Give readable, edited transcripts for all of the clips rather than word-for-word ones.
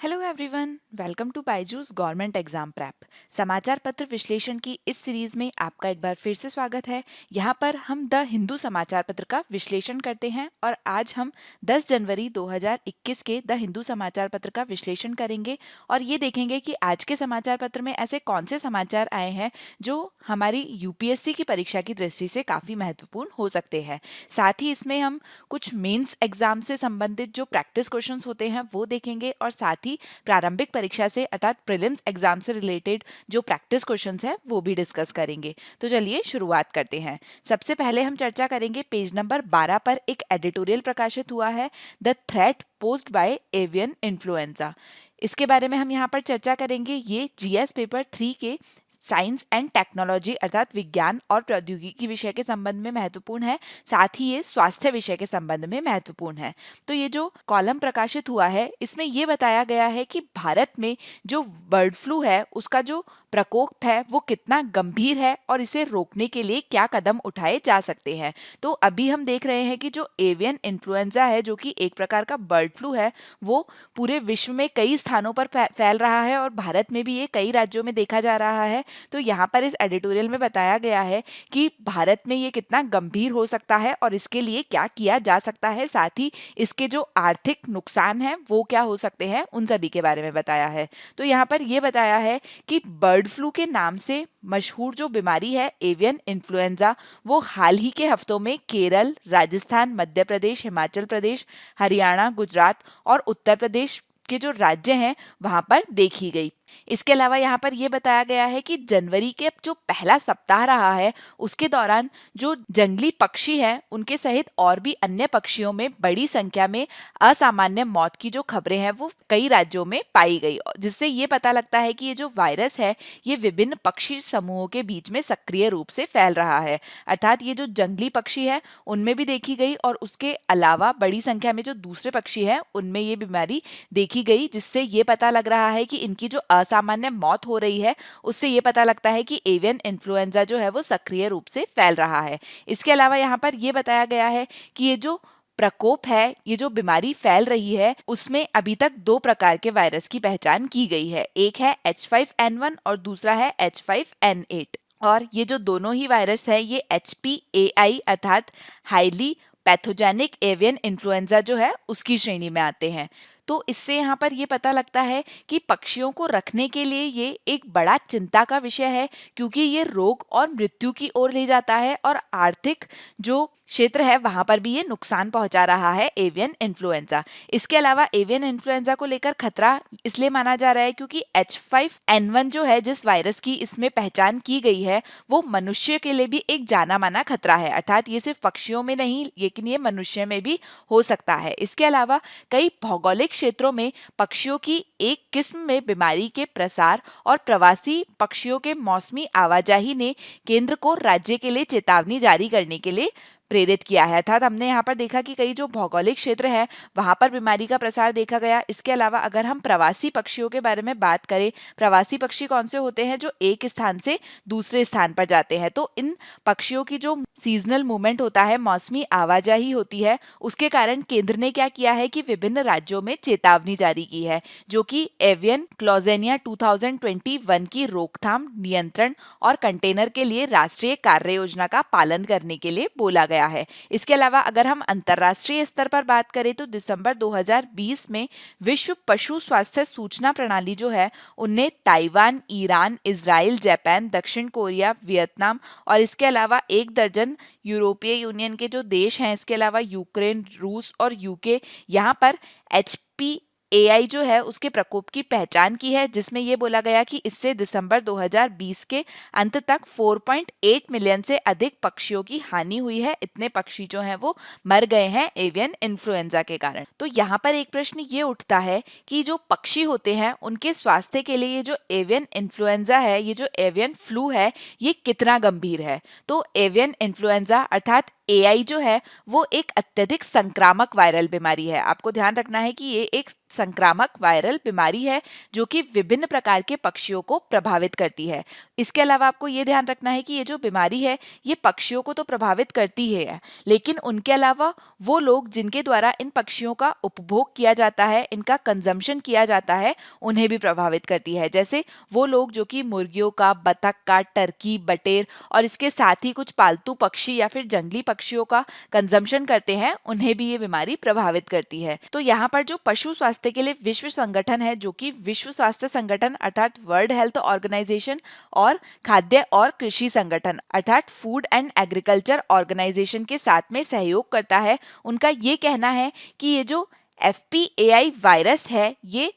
Hello everyone, welcome to Byju's government exam prep. समाचार पत्र विश्लेषण की इस सीरीज में आपका एक बार फिर से स्वागत है। यहाँ पर हम द हिंदू समाचार पत्र का विश्लेषण करते हैं और आज हम 10 जनवरी 2021 के द हिंदू समाचार पत्र का विश्लेषण करेंगे और ये देखेंगे कि आज के समाचार पत्र में ऐसे कौन से समाचार आए हैं जो हमारी यूपीएससी की परीक्षा की दृष्टि से काफ़ी महत्वपूर्ण हो सकते हैं। साथ ही इसमें हम कुछ मेंस एग्जाम से संबंधित जो प्रैक्टिस क्वेश्चंस होते हैं वो देखेंगे और साथ ही प्रारंभिक परीक्षा से अर्थात प्रीलिम्स एग्जाम से रिलेटेड जो प्रैक्टिस क्वेश्चंस है वो भी डिस्कस करेंगे। तो चलिए शुरुआत करते हैं। सबसे पहले हम चर्चा करेंगे पेज नंबर 12 पर एक एडिटोरियल प्रकाशित हुआ है, the threat posed by avian influenza. इसके बारे में हम यहाँ पर चर्चा करेंगे। ये जीएस पेपर 3 के साइंस एंड टेक्नोलॉजी अर्थात विज्ञान और प्रौद्योगिकी विषय के संबंध में महत्वपूर्ण है, साथ ही ये स्वास्थ्य विषय के संबंध में महत्वपूर्ण है। तो ये जो कॉलम प्रकाशित हुआ है इसमें ये बताया गया है कि भारत में जो बर्ड फ्लू है उसका जो प्रकोप है वो कितना गंभीर है और इसे रोकने के लिए क्या कदम उठाए जा सकते हैं। तो अभी हम देख रहे हैं कि जो एवियन इन्फ्लुएंजा है जो कि एक प्रकार का बर्ड फ्लू है वो पूरे विश्व में कई स्थानों पर फैल रहा है और भारत में भी ये कई राज्यों में देखा जा रहा है। तो यहाँ पर इस एडिटोरियल में बताया गया है कि भारत में ये कितना गंभीर हो सकता है और इसके लिए क्या किया जा सकता है, साथ ही इसके जो आर्थिक नुकसान हैं वो क्या हो सकते हैं, उन सभी के बारे में बताया है। तो यहाँ पर ये बताया है कि बर्ड फ्लू के नाम से मशहूर जो बीमारी है एवियन इन्फ्लुएंजा वो हाल ही के हफ्तों में केरल, राजस्थान, मध्य प्रदेश, हिमाचल प्रदेश, हरियाणा, गुजरात और उत्तर प्रदेश के जो राज्य हैं वहां पर देखी गई। इसके अलावा यहाँ पर यह बताया गया है कि जनवरी के जो पहला सप्ताह रहा है उसके दौरान जो जंगली पक्षी हैं उनके सहित और भी अन्य पक्षियों में बड़ी संख्या में असामान्य मौत की जो खबरें हैं वो कई राज्यों में पाई गई, जिससे ये पता लगता है कि ये जो वायरस है ये विभिन्न पक्षी समूहों के बीच में सक्रिय रूप से फैल रहा है। अर्थात ये जो जंगली पक्षी है उनमें भी देखी गई और उसके अलावा बड़ी संख्या में जो दूसरे पक्षी हैं उनमें ये बीमारी देखी गई, जिससे ये पता लग रहा है कि इनकी जो असामान्य मौत हो रही है उससे ये पता लगता है कि एवियन इन्फ्लुएंजा जो है वो सक्रिय रूप से फैल रहा है। इसके अलावा यहाँ पर यह बताया गया है कि ये जो प्रकोप है, ये जो बीमारी फैल रही है उसमें अभी तक 2 प्रकार के वायरस की पहचान की गई है। एक है H5N1 और दूसरा है H5N8। और ये जो दोनों ही वायरस है ये HPAI अर्थात हाईली पैथोजेनिक एवियन इन्फ्लुएंजा जो है उसकी श्रेणी में आते हैं। तो इससे यहाँ पर ये पता लगता है कि पक्षियों को रखने के लिए ये एक बड़ा चिंता का विषय है, क्योंकि ये रोग और मृत्यु की ओर ले जाता है और आर्थिक जो क्षेत्र है वहां पर भी ये नुकसान पहुंचा रहा है एवियन इन्फ्लुएंजा। इसके अलावा एवियन इन्फ्लुएंजा को लेकर खतरा इसलिए माना जा रहा है क्योंकि H5N1 जो है जिस वायरस की इसमें पहचान की गई है वो मनुष्य के लिए भी एक जाना माना खतरा है। अर्थात ये सिर्फ पक्षियों में नहीं लेकिन ये मनुष्य में भी हो सकता है। इसके अलावा कई भौगोलिक क्षेत्रों में पक्षियों की एक किस्म में बीमारी के प्रसार और प्रवासी पक्षियों के मौसमी आवाजाही ने केंद्र को राज्य के लिए चेतावनी जारी करने के लिए प्रेरित किया है। अर्थात हमने यहाँ पर देखा कि कई जो भौगोलिक क्षेत्र है वहां पर बीमारी का प्रसार देखा गया। इसके अलावा अगर हम प्रवासी पक्षियों के बारे में बात करें, प्रवासी पक्षी कौन से होते हैं जो एक स्थान से दूसरे स्थान पर जाते हैं, तो इन पक्षियों की जो सीजनल मूवमेंट होता है, मौसमी आवाजाही होती है, उसके कारण केंद्र ने क्या किया है कि विभिन्न राज्यों में चेतावनी जारी की है जो कि एवियन क्लोजेनिया 2021 की रोकथाम, नियंत्रण और कंटेनर के लिए राष्ट्रीय कार्य योजना का पालन करने के लिए बोला गया है। इसके अलावा अगर हम अंतर्राष्ट्रीय स्तर पर बात करें तो दिसंबर 2020 में विश्व पशु स्वास्थ्य सूचना प्रणाली जो है उनने ताइवान, ईरान, इजराइल, जापान, दक्षिण कोरिया, वियतनाम और इसके अलावा 1 दर्जन यूरोपीय यूनियन के जो देश हैं, इसके अलावा यूक्रेन, रूस और यूके, यहाँ पर HPAI जो है उसके प्रकोप की पहचान की है, जिसमें यह बोला गया कि इससे दिसंबर 2020 के अंत तक 4.8 मिलियन से अधिक पक्षियों की हानि हुई है। इतने पक्षी जो हैं वो मर गए हैं एवियन इन्फ्लुएंजा के कारण। तो यहाँ पर एक प्रश्न ये उठता है कि जो पक्षी होते हैं उनके स्वास्थ्य के लिए ये जो एवियन इन्फ्लुएंजा है, ये जो एवियन फ्लू है, ये कितना गंभीर है। तो एवियन इन्फ्लुएंजा अर्थात एआई जो है वो एक अत्यधिक संक्रामक वायरल बीमारी है। आपको ध्यान रखना है कि ये एक संक्रामक वायरल बीमारी है जो कि विभिन्न प्रकार के पक्षियों को प्रभावित करती है। इसके अलावा आपको ये ध्यान रखना है कि ये जो बीमारी है ये पक्षियों को तो प्रभावित करती ही है, लेकिन उनके अलावा वो लोग जिनके द्वारा इन पक्षियों का उपभोग किया जाता है, इनका कंजम्पशन किया जाता है, उन्हें भी प्रभावित करती है। जैसे वो लोग जो कि मुर्गियों का, बतख का, टर्की, बटेर और इसके साथ ही कुछ पालतू पक्षी या फिर जंगली पक्षियों का कंजम्पशन करते हैं, उन्हें भी ये बीमारी प्रभावित करती है। तो यहाँ पर जो पशु स्वास्थ्य के लिए विश्व संगठन है, जो कि विश्व स्वास्थ्य संगठन अर्थात वर्ल्ड हेल्थ ऑर्गेनाइजेशन और खाद्य और कृषि संगठन अर्थात फूड एंड एग्रीकल्चर ऑर्गेनाइजेशन के साथ में सहयोग करता है, उनका ये कहना है कि ये जो FPAI वायरस है ये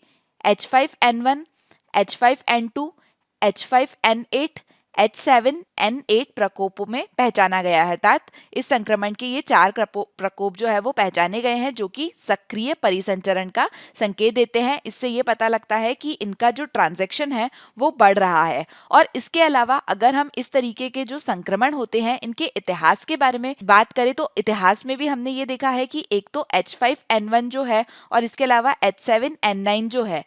H5N1, H5N2, H5N8, H7N8 प्रकोपों में पहचाना गया है। अर्थात इस संक्रमण के ये 4 प्रकोप जो है वो पहचाने गए हैं, जो कि सक्रिय परिसंचरण का संकेत देते हैं। इससे ये पता लगता है कि इनका जो ट्रांजैक्शन है वो बढ़ रहा है। और इसके अलावा अगर हम इस तरीके के जो संक्रमण होते हैं इनके इतिहास के बारे में बात करें तो इतिहास में भी हमने ये देखा है कि एक तो H5N1 जो है और इसके अलावा H7N9 जो है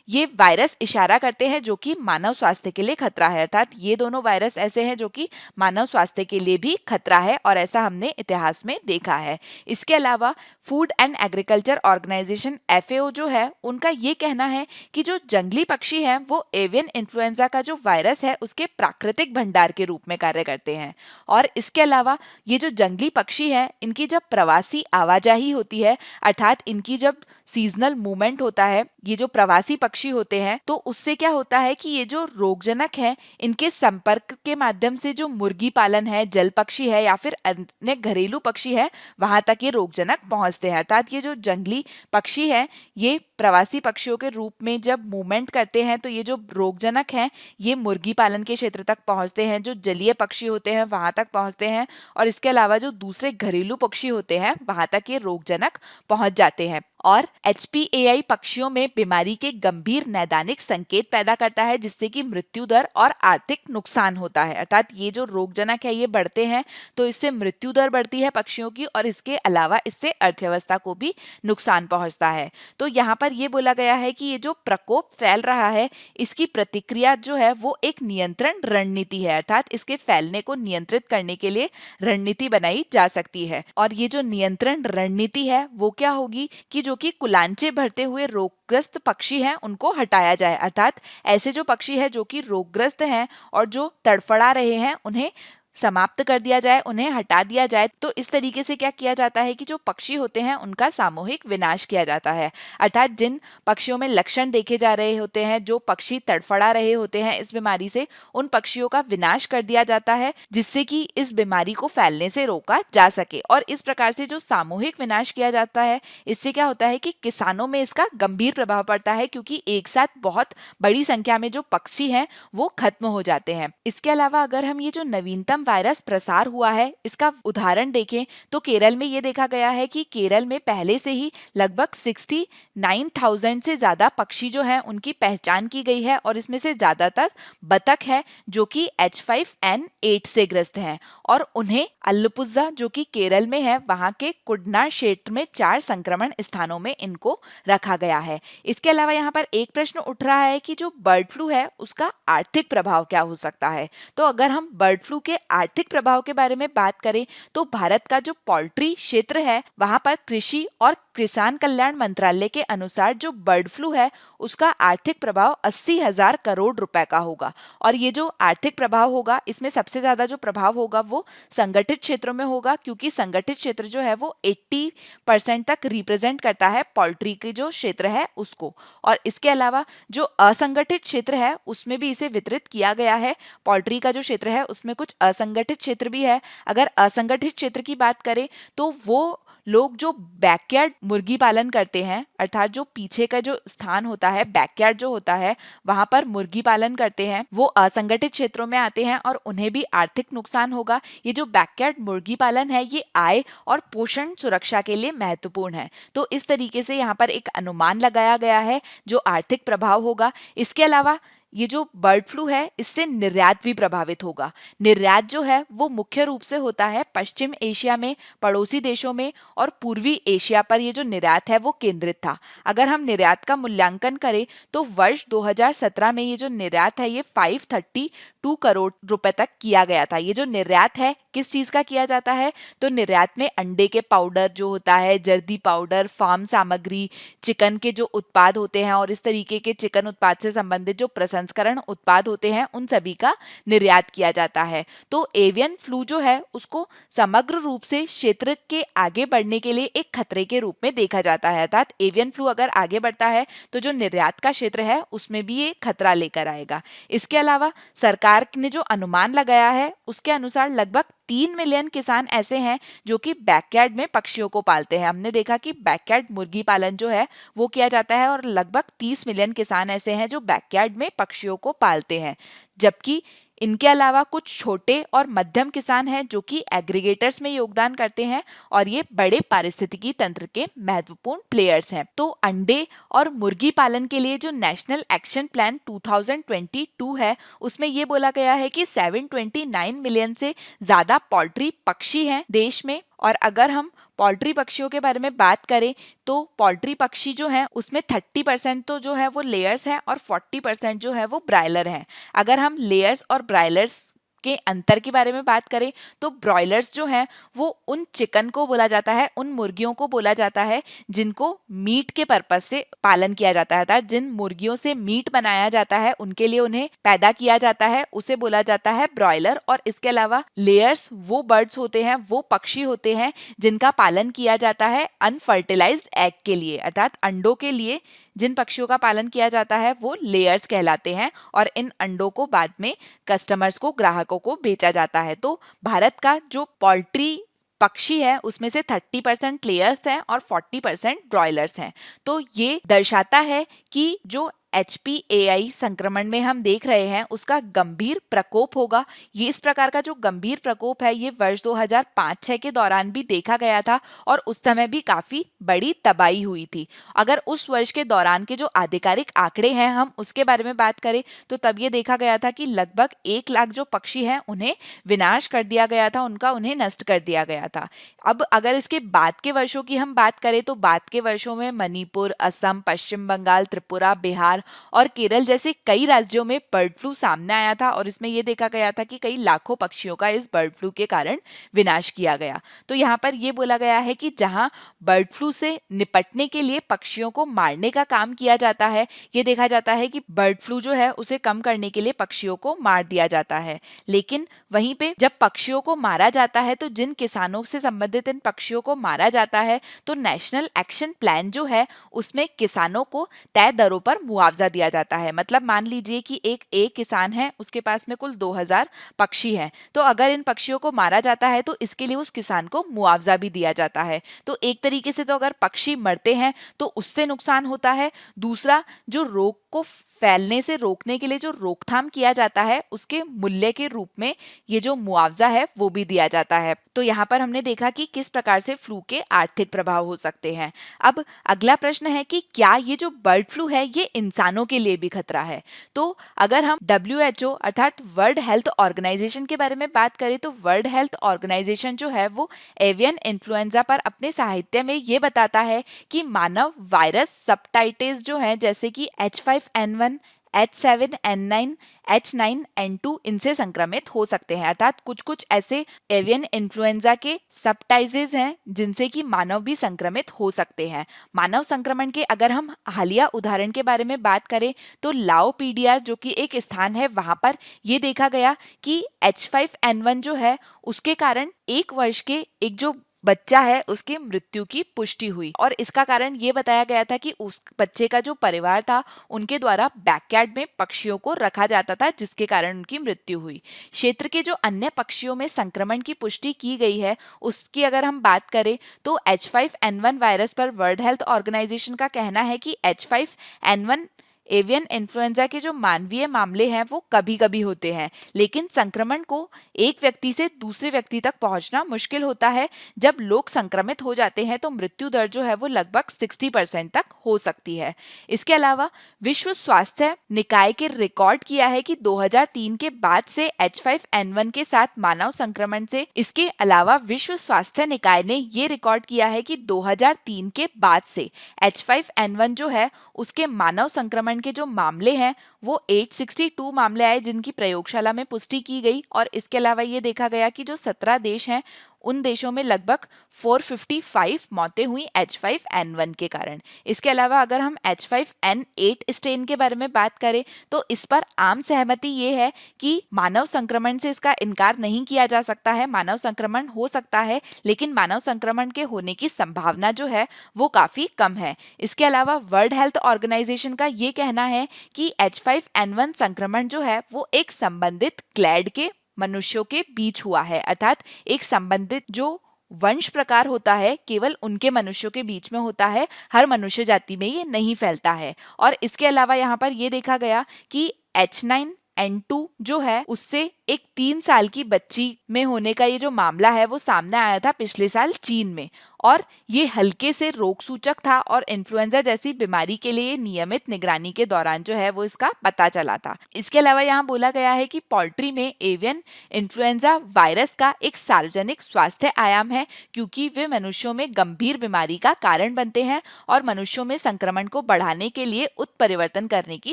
ये वायरस इशारा करते हैं जो कि मानव स्वास्थ्य के लिए खतरा है। अर्थात ये दोनों वायरस ऐसे हैं जो कि मानव स्वास्थ्य के लिए भी खतरा है और ऐसा हमने इतिहास में देखा है। इसके अलावा food and agriculture organisation FAO जो है उनका ये कहना है कि जो जंगली पक्षी हैं वो एवियन इन्फ्लुएंजा का जो वायरस है उसके प्राकृतिक भंडार के रूप में कार्य करते हैं। और इसके अलावा ये जो जंगली पक्षी है इनकी जब प्रवासी आवाजाही होती है अर्थात इनकी जब सीजनल मूवमेंट होता है, ये जो प्रवासी पक्षी होते हैं तो उससे क्या होता है कि ये जो रोगजनक है इनके संपर्क के माध्यम से जो मुर्गी पालन है, जल पक्षी है या फिर अन्य घरेलू पक्षी है वहां तक ये रोगजनक पहुंचते हैं। अर्थात ये जो जंगली पक्षी है ये प्रवासी पक्षियों के रूप में जब मूवमेंट करते हैं तो ये जो रोगजनक हैं ये मुर्गी पालन के क्षेत्र तक पहुंचते हैं, जो जलीय पक्षी होते हैं वहां तक पहुंचते हैं और इसके अलावा जो दूसरे घरेलू पक्षी होते हैं वहां तक ये रोगजनक पहुंच जाते हैं। और HPAI पक्षियों में बीमारी के गंभीर नैदानिक संकेत पैदा करता है जिससे कि मृत्यु दर और आर्थिक नुकसान होता है। अर्थात ये जो रोगजनक है ये बढ़ते हैं तो इससे मृत्यु दर बढ़ती है पक्षियों की और इसके अलावा इससे अर्थव्यवस्था को भी नुकसान पहुंचता है। तो यहाँ पर ये बोला गया है कि ये जो प्रकोप फैल रहा है इसकी प्रतिक्रिया जो है वो एक नियंत्रण रणनीति है। अर्थात इसके फैलने को नियंत्रित करने के लिए रणनीति बनाई जा सकती है। और ये जो नियंत्रण रणनीति है वो क्या होगी कि जो कि कुलांचे भरते हुए रोगग्रस्त पक्षी हैं उनको हटाया जाए। अर्थात ऐसे जो पक्षी हैं जो कि रोगग्रस्त हैं और जो तड़फड़ा रहे हैं उन्हें समाप्त कर दिया जाए, उन्हें हटा दिया जाए। तो इस तरीके से क्या किया जाता है कि जो पक्षी होते हैं उनका सामूहिक विनाश किया जाता है। अर्थात जिन पक्षियों में लक्षण देखे जा रहे होते हैं, जो पक्षी तड़फड़ा रहे होते हैं इस बीमारी से, उन पक्षियों का विनाश कर दिया जाता है जिससे कि इस बीमारी को फैलने से रोका जा सके। और इस प्रकार से जो सामूहिक विनाश किया जाता है इससे क्या होता है कि किसानों में इसका गंभीर प्रभाव पड़ता है क्योंकि एक साथ बहुत बड़ी संख्या में जो पक्षी हैं वो खत्म हो जाते हैं। इसके अलावा अगर हम ये जो नवीनतम वायरस प्रसार हुआ है इसका उदाहरण देखें तो केरल में ये देखा गया है कि केरल में पहले से ही लगभग 69,000 से ज्यादा पक्षी जो हैं उनकी पहचान की गई है और इसमें से ज्यादातर बतख है जो कि H5N8 से ग्रस्त हैं और उन्हें अल्लपुझा जो कि केरल में है वहां के कुडना क्षेत्र में 4 संक्रमण स्थानों में इनको रखा गया है। इसके अलावा यहाँ पर एक प्रश्न उठ रहा है कि जो बर्ड फ्लू है उसका आर्थिक प्रभाव क्या हो सकता है। तो अगर हम बर्ड फ्लू के आर्थिक प्रभाव के बारे में बात करें तो भारत का जो पोल्ट्री क्षेत्र है वहां पर कृषि और किसान कल्याण मंत्रालय के अनुसार जो बर्ड फ्लू है उसका आर्थिक प्रभाव 80,000 करोड़ रुपए का होगा। और ये जो आर्थिक प्रभाव होगा इसमें सबसे ज्यादा जो प्रभाव होगा वो संगठित क्षेत्रों में होगा क्योंकि संगठित क्षेत्र जो है वो 80% तक रिप्रेजेंट करता है पोल्ट्री के जो क्षेत्र है उसको। और इसके अलावा जो असंगठित क्षेत्र है उसमें भी इसे वितरित किया गया है। पोल्ट्री का जो क्षेत्र है उसमें कुछ असंगठित क्षेत्र भी है। अगर असंगठित क्षेत्र की बात करें तो वो लोग जो बैकयार्ड मुर्गी पालन करते हैं अर्थात जो पीछे का जो स्थान होता है बैकयार्ड जो होता है वहां पर मुर्गी पालन करते हैं वो असंगठित क्षेत्रों में आते हैं और उन्हें भी आर्थिक नुकसान होगा। ये जो बैकयार्ड मुर्गी पालन है ये आय और पोषण सुरक्षा के लिए महत्वपूर्ण है। तो इस तरीके से यहाँ पर एक अनुमान लगाया गया है जो आर्थिक प्रभाव होगा। इसके अलावा ये जो बर्ड फ्लू है इससे निर्यात भी प्रभावित होगा। निर्यात जो है वो मुख्य रूप से होता है पश्चिम एशिया में, पड़ोसी देशों में और पूर्वी एशिया पर ये जो निर्यात है वो केंद्रित था। अगर हम निर्यात का मूल्यांकन करें तो वर्ष 2017 में ये जो निर्यात है ये 532 करोड़ रुपए तक किया गया था। ये जो निर्यात है किस चीज का किया जाता है, तो निर्यात में अंडे के पाउडर जो होता है, जर्दी पाउडर, फार्म सामग्री, चिकन के जो उत्पाद होते हैं और इस तरीके के चिकन उत्पाद से संबंधित जो प्रसंस्करण उत्पाद होते हैं उन सभी का निर्यात किया जाता है। तो एवियन फ्लू जो है उसको समग्र रूप से क्षेत्र के आगे बढ़ने के लिए एक खतरे के रूप में देखा जाता है। अर्थात एवियन फ्लू अगर आगे बढ़ता है तो जो निर्यात का क्षेत्र है उसमें भी ये खतरा लेकर आएगा। इसके अलावा सरकार ने जो अनुमान लगाया है उसके अनुसार लगभग 3 मिलियन किसान ऐसे हैं जो कि बैकयार्ड में पक्षियों को पालते हैं। हमने देखा कि बैकयार्ड मुर्गी पालन जो है वो किया जाता है और लगभग 30 मिलियन किसान ऐसे हैं जो बैकयार्ड में पक्षियों को पालते हैं। जबकि इनके अलावा कुछ छोटे और मध्यम किसान हैं जो कि एग्रीगेटर्स में योगदान करते हैं और ये बड़े पारिस्थितिकी तंत्र के महत्वपूर्ण प्लेयर्स हैं। तो अंडे और मुर्गी पालन के लिए जो नेशनल एक्शन प्लान 2022 है उसमें ये बोला गया है कि 729 मिलियन से ज्यादा पोल्ट्री पक्षी हैं देश में। और अगर हम पोल्ट्री पक्षियों के बारे में बात करें तो पोल्ट्री पक्षी जो हैं उसमें 30% तो जो है वो लेयर्स हैं और 40% जो है वो ब्रायलर हैं। अगर हम लेयर्स और ब्रायलर्स के अंतर के बारे में बात करें तो ब्रॉयलर्स जो हैं वो उन चिकन को बोला जाता है, उन मुर्गियों को बोला जाता है जिनको मीट के पर्पस से पालन किया जाता है। अर्थात जिन मुर्गियों से मीट बनाया जाता है उनके लिए उन्हें पैदा किया जाता है उसे बोला जाता है ब्रॉयलर। और इसके अलावा लेयर्स वो बर्ड्स होते हैं, वो पक्षी होते हैं जिनका पालन किया जाता है अनफर्टिलाइज्ड एग के लिए। अर्थात अंडों के लिए जिन पक्षियों का पालन किया जाता है वो लेयर्स कहलाते हैं और इन अंडों को बाद में कस्टमर्स को, ग्राहकों को बेचा जाता है। तो भारत का जो पोल्ट्री पक्षी है उसमें से 30% लेयर्स हैं और 40% ब्रॉयलर्स हैं। तो ये दर्शाता है कि जो HPAI संक्रमण में हम देख रहे हैं उसका गंभीर प्रकोप होगा। ये इस प्रकार का जो गंभीर प्रकोप है ये वर्ष 2005-6 के दौरान भी देखा गया था और उस समय भी काफी बड़ी तबाही हुई थी। अगर उस वर्ष के दौरान के जो आधिकारिक आंकड़े हैं हम उसके बारे में बात करें तो तब ये देखा गया था कि लगभग 1 लाख जो पक्षी हैं उन्हें विनाश कर दिया गया था, उन्हें नष्ट कर दिया गया था। अब अगर इसके बाद के वर्षों की हम बात करें तो बाद के वर्षों में मणिपुर, असम, पश्चिम बंगाल, त्रिपुरा, बिहार और केरल जैसे कई राज्यों में बर्ड फ्लू सामने आया था और इसमें यह देखा गया था कि कई लाखों पक्षियों का इस बर्ड फ्लू के कारण विनाश किया गया। तो यहाँ पर यह बोला गया है कि जहां बर्ड फ्लू से निपटने के लिए पक्षियों को मारने का काम किया जाता है, ये देखा जाता है कि बर्ड फ्लू जो है उसे कम करने के लिए पक्षियों को मार दिया जाता है। लेकिन वहीं पे जब पक्षियों को मारा जाता है तो जिन किसानों से संबंधित इन पक्षियों को मारा जाता है तो नेशनल एक्शन प्लान जो है उसमें किसानों को तय दरों पर मुआवजा दिया जाता है। मतलब मान लीजिए कि एक किसान है, उसके पास में कुल 2000 पक्षी हैं, तो अगर इन पक्षियों को मारा जाता है तो इसके लिए उस किसान को मुआवजा भी दिया जाता है। तो एक तरीके से तो अगर पक्षी मरते हैं तो उससे नुकसान होता है, दूसरा जो रोग को फैलने से रोकने के लिए जो रोकथाम किया जाता है उसके मूल्य के रूप में ये जो मुआवजा है वो भी दिया जाता है। तो यहाँ पर हमने देखा कि किस प्रकार से फ्लू के आर्थिक प्रभाव हो सकते हैं। अब अगला प्रश्न है कि क्या ये जो बर्ड फ्लू है ये इंसानों के लिए भी खतरा है। तो अगर हम WHO अर्थात वर्ल्ड हेल्थ ऑर्गेनाइजेशन के बारे में बात करें तो वर्ल्ड हेल्थ ऑर्गेनाइजेशन जो है वो एवियन इन्फ्लुएंजा पर अपने साहित्य में ये बताता है कि मानव वायरस सबटाइटेस जो है जैसे कि H5N1, H7N9, H9N2 इनसे संक्रमित हो सकते हैं। अर्थात कुछ कुछ ऐसे एवियन इन्फ्लुएंजा के सबटाइजेज हैं जिनसे कि मानव भी संक्रमित हो सकते हैं। मानव संक्रमण के अगर हम हालिया उदाहरण के बारे में बात करें तो लाओ PDR जो कि एक स्थान है वहां पर यह देखा गया कि H5N1 जो है उसके कारण 1 वर्ष के एक जो बच्चा है उसकी मृत्यु की पुष्टि हुई और इसका कारण ये बताया गया था कि उस बच्चे का जो परिवार था उनके द्वारा बैकयार्ड में पक्षियों को रखा जाता था जिसके कारण उनकी मृत्यु हुई। क्षेत्र के जो अन्य पक्षियों में संक्रमण की पुष्टि की गई है उसकी अगर हम बात करें तो H5N1 वायरस पर वर्ल्ड हेल्थ ऑर्गेनाइजेशन का कहना है कि H5N1 एवियन इन्फ्लुएंजा के जो मानवीय मामले हैं वो कभी कभी होते हैं, लेकिन संक्रमण को एक व्यक्ति से दूसरे व्यक्ति तक पहुंचना मुश्किल होता है। जब लोग संक्रमित हो जाते हैं तो मृत्यु दर जो है वो लगभग 60% तक हो सकती है। इसके अलावा विश्व स्वास्थ्य निकाय के रिकॉर्ड किया है कि 2003 के बाद से H5N1 के साथ मानव संक्रमण से, इसके अलावा विश्व स्वास्थ्य निकाय ने ये रिकॉर्ड किया है कि 2003 के बाद से H5N1 जो है उसके मानव संक्रमण के जो मामले हैं वो 862 मामले आए जिनकी प्रयोगशाला में पुष्टि की गई। और इसके अलावा ये देखा गया कि जो 17 देश हैं उन देशों में लगभग 455 मौतें हुई H5N1 के कारण। इसके अलावा अगर हम H5N8 स्ट्रेन के बारे में बात करें तो इस पर आम सहमति ये है कि मानव संक्रमण से इसका इनकार नहीं किया जा सकता है। मानव संक्रमण हो सकता है, लेकिन मानव संक्रमण के होने की संभावना जो है वो काफी कम है। इसके अलावा वर्ल्ड हेल्थ ऑर्गेनाइजेशन का ये कहना है कि H5N1 संक्रमण जो है वो एक संबंधित क्लैड के मनुष्यों के बीच हुआ है, अर्थात एक संबंधित जो वंश प्रकार होता है केवल उनके मनुष्यों के बीच में होता है, हर मनुष्य जाति में ये नहीं फैलता है। और इसके अलावा यहाँ पर ये देखा गया कि H9N2 जो है उससे एक 3 साल की बच्ची में होने का ये जो मामला है वो सामने आया था पिछले साल चीन में, और ये हल्के से रोग सूचक था और इन्फ्लुएंजा जैसी बीमारी के लिए नियमित निगरानी के दौरान जो है वो इसका पता चला था। इसके अलावा यहाँ बोला गया है कि पोल्ट्री में एवियन इन्फ्लुएंजा वायरस का एक सार्वजनिक स्वास्थ्य आयाम है, क्योंकि वे मनुष्यों में गंभीर बीमारी का कारण बनते हैं और मनुष्यों में संक्रमण को बढ़ाने के लिए उत्परिवर्तन करने की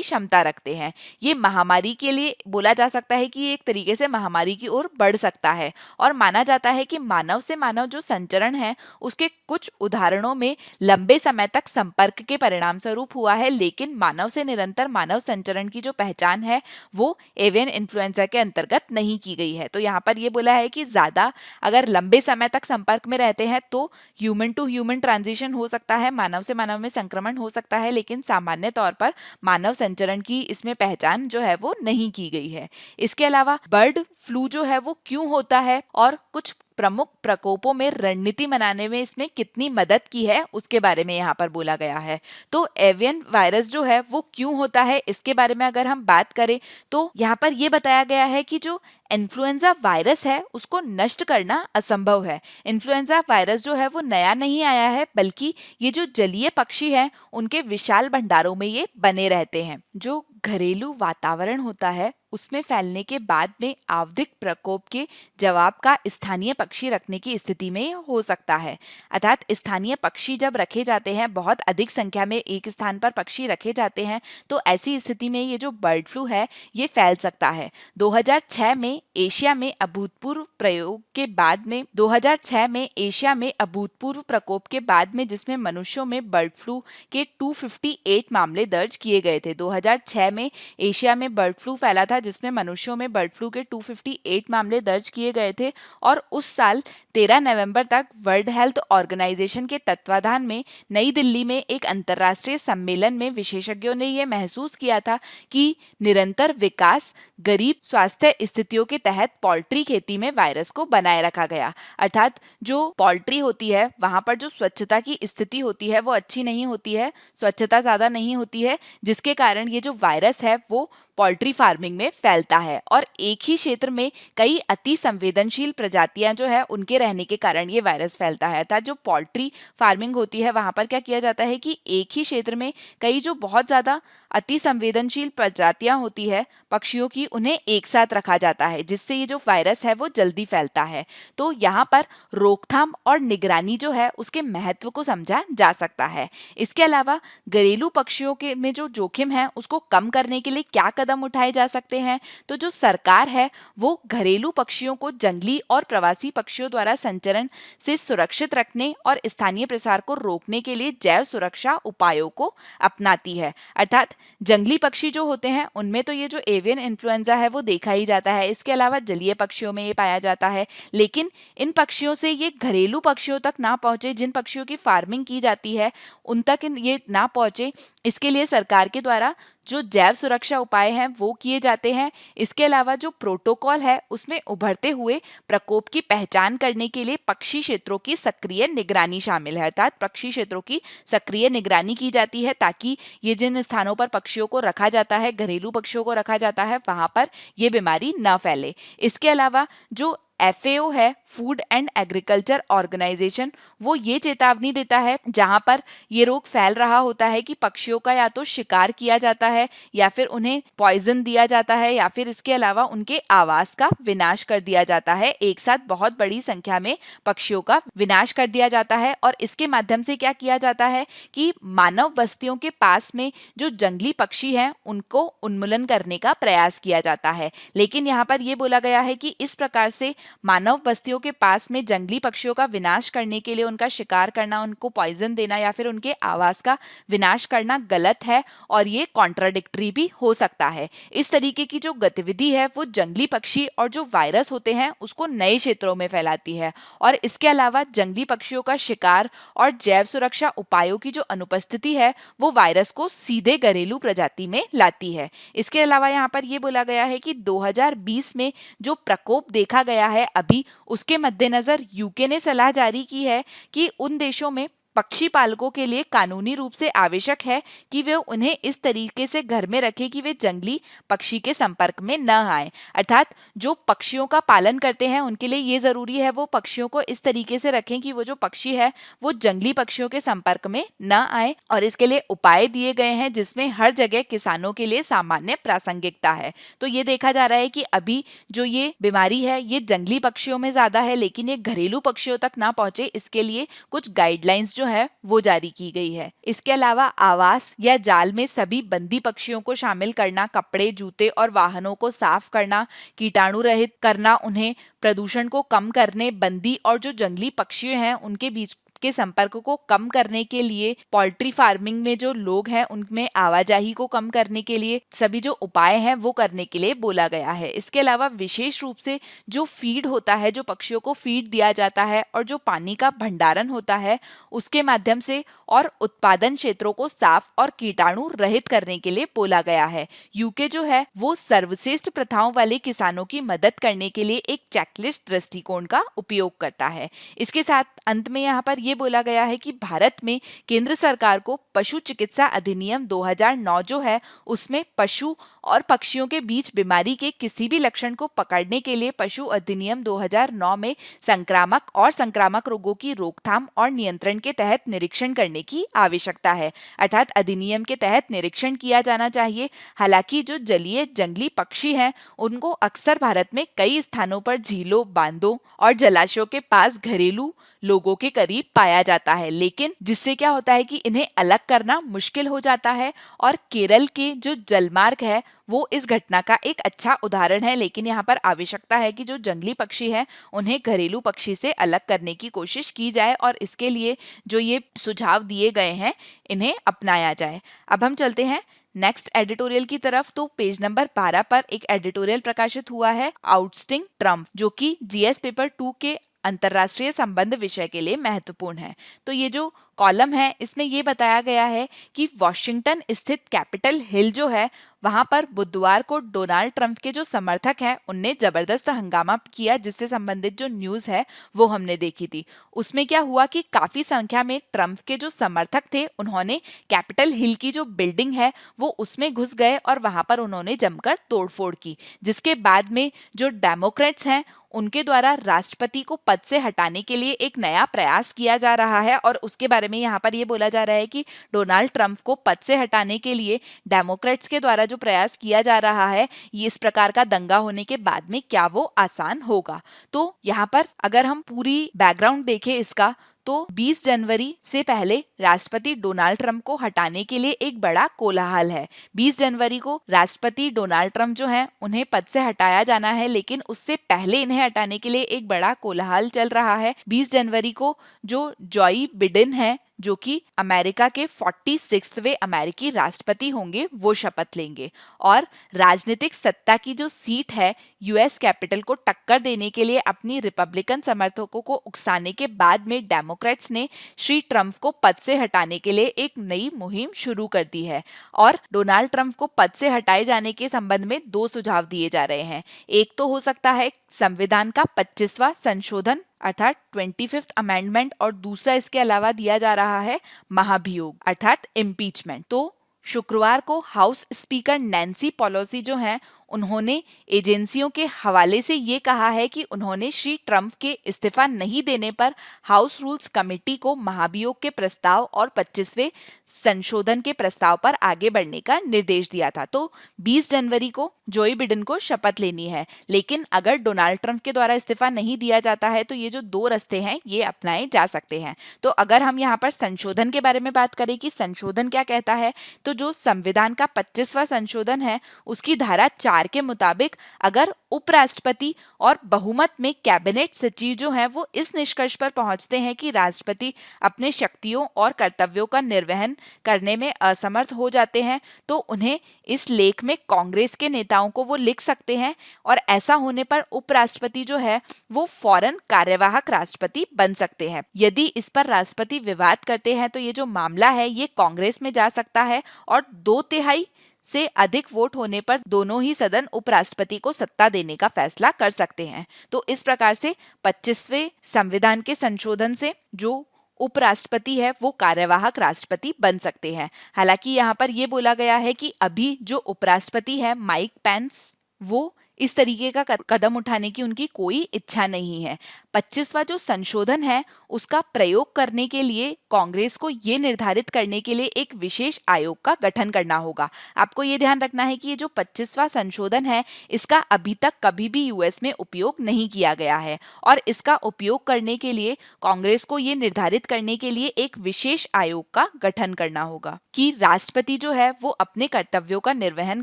क्षमता रखते हैं। ये महामारी के लिए बोला जा सकता है कि एक तरीके से महामारी की ओर बढ़ सकता है, और माना जाता है कि मानव से मानव जो संचरण है उसके कुछ उदाहरणों में लंबे समय तक संपर्क के परिणाम स्वरूप हुआ है, लेकिन मानव से निरंतर मानव संचरण की जो पहचान है वो एवियन इन्फ्लुएंजा के अंतर्गत नहीं की गई है। तो यहाँ पर ये बोला है कि ज्यादा अगर लंबे समय तक संपर्क में रहते हैं तो ह्यूमन टू ह्यूमन ट्रांजिशन हो सकता है, मानव से मानव में संक्रमण हो सकता है, लेकिन सामान्य तौर पर मानव संचरण की इसमें पहचान जो है वो नहीं की गई है। इसके अलावा बर्ड फ्लू जो है वो क्यों होता है और कुछ प्रमुख प्रकोपों में रणनीति बनाने में इसमें कितनी मदद की है उसके बारे में यहाँ पर बोला गया है। तो एवियन वायरस जो है वो क्यों होता है इसके बारे में अगर हम बात करें तो यहाँ पर ये बताया गया है कि जो इन्फ्लुएंजा वायरस है उसको नष्ट करना असंभव है। इन्फ्लुएंजा वायरस जो है वो नया नहीं आया है, बल्कि ये जो जलीय पक्षी हैं उनके विशाल भंडारों में ये बने रहते हैं। जो घरेलू वातावरण होता है उसमें फैलने के बाद में आवधिक प्रकोप के जवाब का स्थानीय पक्षी रखने की स्थिति में हो सकता है। अर्थात स्थानीय पक्षी जब रखे जाते हैं, बहुत अधिक संख्या में एक स्थान पर पक्षी रखे जाते हैं, तो ऐसी स्थिति में ये जो बर्ड फ्लू है ये फैल सकता है। 2006 में एशिया में अभूतपूर्व प्रयोग के बाद में 2006 में एशिया में अभूतपूर्व प्रकोप के बाद में जिसमें मनुष्यों में बर्ड फ्लू के 258 मामले दर्ज किए गए थे। 2006 में एशिया में बर्ड फ्लू फैला था जिसमें मनुष्यों में बर्ड फ्लू के 258 मामले दर्ज किए गए थे, और उस साल 13 नवंबर तक वर्ल्ड हेल्थ ऑर्गेनाइजेशन के तत्वाधान में नई दिल्ली में एक अंतर्राष्ट्रीय सम्मेलन में विशेषज्ञों ने यह महसूस किया था कि निरंतर विकास गरीब स्वास्थ्य स्थितियों के तहत पोल्ट्री खेती में वायरस को बनाए रखा गया। अर्थात जो पोल्ट्री होती है वहां पर जो स्वच्छता की स्थिति होती है वो अच्छी नहीं होती है, स्वच्छता ज्यादा नहीं होती है, जिसके कारण ये जो वायरस है वो पोल्ट्री फार्मिंग में फैलता है, और एक ही क्षेत्र में कई अति संवेदनशील प्रजातियां जो है उनके रहने के कारण ये वायरस फैलता है। अर्थात जो पोल्ट्री फार्मिंग होती है वहां पर क्या किया जाता है कि एक ही क्षेत्र में कई जो बहुत ज्यादा अति संवेदनशील प्रजातियां होती है पक्षियों की, उन्हें एक साथ रखा जाता है, जिससे ये जो वायरस है वो जल्दी फैलता है। तो यहाँ पर रोकथाम और निगरानी जो है उसके महत्व को समझा जा सकता है। इसके अलावा घरेलू पक्षियों के में जो जोखिम है उसको कम करने के लिए क्या कदम उठाए जा सकते हैं। तो जो सरकार है वो घरेलू पक्षियों को जंगली और प्रवासी पक्षियों द्वारा संचरण से सुरक्षित रखने और स्थानीय प्रसार को रोकने के लिए जैव सुरक्षा उपायों को अपनाती है। अर्थात जंगली पक्षी जो होते हैं उनमें तो ये जो एवियन इन्फ्लुएंजा है वो देखा ही जाता है, इसके अलावा जलीय पक्षियों में ये पाया जाता है, लेकिन इन पक्षियों से ये घरेलू पक्षियों तक ना पहुंचे, जिन पक्षियों की फार्मिंग की जाती है उन तक ये ना पहुंचे, इसके लिए सरकार के द्वारा जो जैव सुरक्षा उपाय हैं वो किए जाते हैं। इसके अलावा जो प्रोटोकॉल है उसमें उभरते हुए प्रकोप की पहचान करने के लिए पक्षी क्षेत्रों की सक्रिय निगरानी शामिल है, अर्थात पक्षी क्षेत्रों की सक्रिय निगरानी की जाती है ताकि ये जिन स्थानों पर पक्षियों को रखा जाता है, घरेलू पक्षियों को रखा जाता है, वहां पर ये बीमारी न फैले। इसके अलावा जो FAO है, फूड एंड एग्रीकल्चर ऑर्गेनाइजेशन, वो ये चेतावनी देता है जहां पर ये रोग फैल रहा होता है कि पक्षियों का या तो शिकार किया जाता है या फिर उन्हें पॉइजन दिया जाता है या फिर इसके अलावा उनके आवास का विनाश कर दिया जाता है। एक साथ बहुत बड़ी संख्या में पक्षियों का विनाश कर दिया जाता है और इसके माध्यम से क्या किया जाता है कि मानव बस्तियों के पास में जो जंगली पक्षी हैं उनको उन्मूलन करने का प्रयास किया जाता है। लेकिन यहाँ पर यह बोला गया है कि इस प्रकार से मानव बस्तियों के पास में जंगली पक्षियों का विनाश करने के लिए उनका शिकार करना, उनको पॉइजन देना या फिर उनके आवास का विनाश करना गलत है और ये कॉन्ट्राडिक्टरी भी हो सकता है। इस तरीके की जो गतिविधि है वो जंगली पक्षी और जो वायरस होते हैं उसको नए क्षेत्रों में फैलाती है और इसके अलावा जंगली पक्षियों का शिकार और जैव सुरक्षा उपायों की जो अनुपस्थिति है वो वायरस को सीधे घरेलू प्रजाति में लाती है। इसके अलावा यहाँ पर यह बोला गया है कि 2020 में जो प्रकोप देखा गया है अभी, उसके मद्देनजर यूके ने सलाह जारी की है कि उन देशों में पक्षी पालकों के लिए कानूनी रूप से आवश्यक है कि वे उन्हें इस तरीके से घर में रखें कि वे जंगली पक्षी के संपर्क में न आए। अर्थात जो पक्षियों का पालन करते हैं उनके लिए ये जरूरी है वो पक्षियों को इस तरीके से रखें कि वो जो पक्षी है वो जंगली पक्षियों के संपर्क में न आए और इसके लिए उपाय दिए गए हैं जिसमें हर जगह किसानों के लिए सामान्य प्रासंगिकता है। तो ये देखा जा रहा है कि अभी जो ये बीमारी है ये जंगली पक्षियों में ज्यादा है लेकिन ये घरेलू पक्षियों तक ना पहुंचे, इसके लिए कुछ गाइडलाइंस जो है वो जारी की गई है। इसके अलावा आवास या जाल में सभी बंदी पक्षियों को शामिल करना, कपड़े, जूते और वाहनों को साफ करना, कीटाणु रहित करना, उन्हें प्रदूषण को कम करने, बंदी और जो जंगली पक्षी हैं उनके बीच के संपर्क को कम करने के लिए, पोल्ट्री फार्मिंग में जो लोग हैं उनमें आवाजाही को कम करने के लिए सभी जो उपाय हैं वो करने के लिए बोला गया है। इसके अलावा विशेष रूप से जो फीड होता है, जो पक्षियों को फीड दिया जाता है और जो पानी का भंडारण होता है उसके माध्यम से और उत्पादन क्षेत्रों को साफ और कीटाणु रहित करने के लिए बोला गया है। यूके जो है वो सर्वश्रेष्ठ प्रथाओं वाले किसानों की मदद करने के लिए एक चेकलिस्ट दृष्टिकोण का उपयोग करता है। इसके साथ अंत में यहाँ पर ये बोला गया है कि भारत में केंद्र सरकार को पशु चिकित्सा अधिनियम 2009 जो है उसमें पशु और पक्षियों के बीच बीमारी के किसी भी लक्षण को पकड़ने के लिए पशु अधिनियम 2009 में संक्रामक और संक्रामक रोगों की रोकथाम और नियंत्रण के तहत निरीक्षण करने की आवश्यकता है। अर्थात अधिनियम के तहत निरीक्षण किया जाना चाहिए। हालांकि जो जलीय जंगली पक्षी हैं उनको अक्सर भारत में कई स्थानों पर झीलों, बांधों और जलाशयों के पास घरेलू लोगों के करीब पाया जाता है, लेकिन जिससे क्या होता है कि इन्हें अलग करना मुश्किल हो जाता है और केरल के जो जलमार्ग है वो इस घटना का एक अच्छा उदाहरण है। लेकिन यहाँ पर आवश्यकता है कि जो जंगली पक्षी हैं उन्हें घरेलू पक्षी से अलग करने की कोशिश की जाए और इसके लिए जो ये सुझाव दिए गए हैं इन्हें अपनाया जाए। अब हम चलते हैं नेक्स्ट एडिटोरियल की तरफ। तो पेज नंबर 12 पर एक एडिटोरियल प्रकाशित हुआ है, आउटस्टिंग ट्रम्प, जो कि जीएस पेपर 2 के अंतरराष्ट्रीय संबंध विषय के लिए महत्वपूर्ण है। तो ये जो कॉलम है इसमें ये बताया गया है कि वॉशिंगटन स्थित कैपिटल हिल जो है वहां पर बुधवार को डोनाल्ड ट्रंप के जो समर्थक हैं उनने जबरदस्त हंगामा किया, जिससे संबंधित जो न्यूज है वो हमने देखी थी। उसमें क्या हुआ कि काफी संख्या में ट्रंप के जो समर्थक थे उन्होंने कैपिटल हिल की जो बिल्डिंग है वो उसमें घुस गए और वहां पर उन्होंने जमकर तोड़फोड़ की, जिसके बाद में जो डेमोक्रेट्स हैं उनके द्वारा राष्ट्रपति को पद से हटाने के लिए एक नया प्रयास किया जा रहा है। और उसके बारे में यहाँ पर ये बोला जा रहा है कि डोनाल्ड ट्रंप को पद से हटाने के लिए डेमोक्रेट्स के द्वारा जो प्रयास किया जा रहा है ये इस प्रकार का दंगा होने के बाद में क्या वो आसान होगा। तो यहाँ पर अगर हम पूरी बैकग्राउंड देखें इसका, तो 20 जनवरी से पहले राष्ट्रपति डोनाल्ड ट्रंप को हटाने के लिए एक बड़ा कोलाहल है। 20 जनवरी को राष्ट्रपति डोनाल्ड ट्रंप जो हैं उन्हें पद से हटाया जाना है, लेकिन उससे पहले इन्हें हटाने के लिए एक बड़ा कोलाहल चल रहा है। 20 जनवरी को जो जोई बिडेन है जो कि अमेरिका के 46वें अमेरिकी राष्ट्रपति होंगे, वो शपथ लेंगे। और राजनीतिक सत्ता की जो सीट है यूएस कैपिटल को टक्कर देने के लिए अपनी रिपब्लिकन समर्थकों को उकसाने के बाद में डेमोक्रेट्स ने श्री ट्रंप को पद से हटाने के लिए एक नई मुहिम शुरू कर दी है। और डोनाल्ड ट्रंप को पद से हटाए जाने के संबंध में दो सुझाव दिए जा रहे हैं। एक तो हो सकता है संविधान का 25वां संशोधन अर्थात 25th अमेंडमेंट, और दूसरा इसके अलावा दिया जा रहा है महाभियोग अर्थात इम्पीचमेंट। तो शुक्रवार को हाउस स्पीकर नैन्सी पेलोसी जो हैं, उन्होंने एजेंसियों के हवाले से ये कहा है कि उन्होंने श्री ट्रंप के इस्तीफा नहीं देने पर हाउस रूल्स कमेटी को महाभियोग के प्रस्ताव और 25वें संशोधन के प्रस्ताव पर आगे बढ़ने का निर्देश दिया था। तो 20 जनवरी को जोई बिडेन को शपथ लेनी है, लेकिन अगर डोनाल्ड ट्रंप के द्वारा इस्तीफा नहीं दिया जाता है तो ये जो दो रास्ते हैं ये अपनाए जा सकते हैं। तो अगर हम यहाँ पर संशोधन के बारे में बात करें कि संशोधन क्या कहता है, तो जो संविधान का 25वां संशोधन है उसकी धारा 4 के मुताबिक अगर उपराष्ट्रपति और बहुमत में कैबिनेट सचिव जो हैं वो इस निष्कर्ष पर पहुंचते हैं कि राष्ट्रपति अपने शक्तियों और कर्तव्यों का निर्वहन करने में असमर्थ हो जाते हैं, तो उन्हें इस लेख में कांग्रेस के नेताओं को वो लिख सकते हैं, और ऐसा होने पर उपराष्ट्रपति जो है वो फौरन कार्यवाहक राष्ट्रपति बन सकते हैं। यदि इस पर राष्ट्रपति विवाद करते हैं तो ये जो मामला है ये कांग्रेस में जा सकता है, और 2/3 से अधिक वोट होने पर दोनों ही सदन उपराष्ट्रपति को सत्ता देने का फैसला कर सकते हैं। तो इस प्रकार से 25वें संविधान के संशोधन से जो उपराष्ट्रपति है वो कार्यवाहक राष्ट्रपति बन सकते हैं। हालांकि यहाँ पर यह बोला गया है कि अभी जो उपराष्ट्रपति है माइक पेंस, वो इस तरीके का कदम उठाने की उनकी कोई इच्छा नहीं है। 25वां जो संशोधन है उसका प्रयोग करने के लिए कांग्रेस को ये निर्धारित करने के लिए एक विशेष आयोग का गठन करना होगा। आपको ये ध्यान रखना है कि ये जो 25वां संशोधन है इसका अभी तक कभी भी यूएस में उपयोग नहीं किया गया है, और इसका उपयोग करने के लिए कांग्रेस को ये निर्धारित करने के लिए एक विशेष आयोग का गठन करना होगा कि राष्ट्रपति जो है वो अपने कर्तव्यों का निर्वहन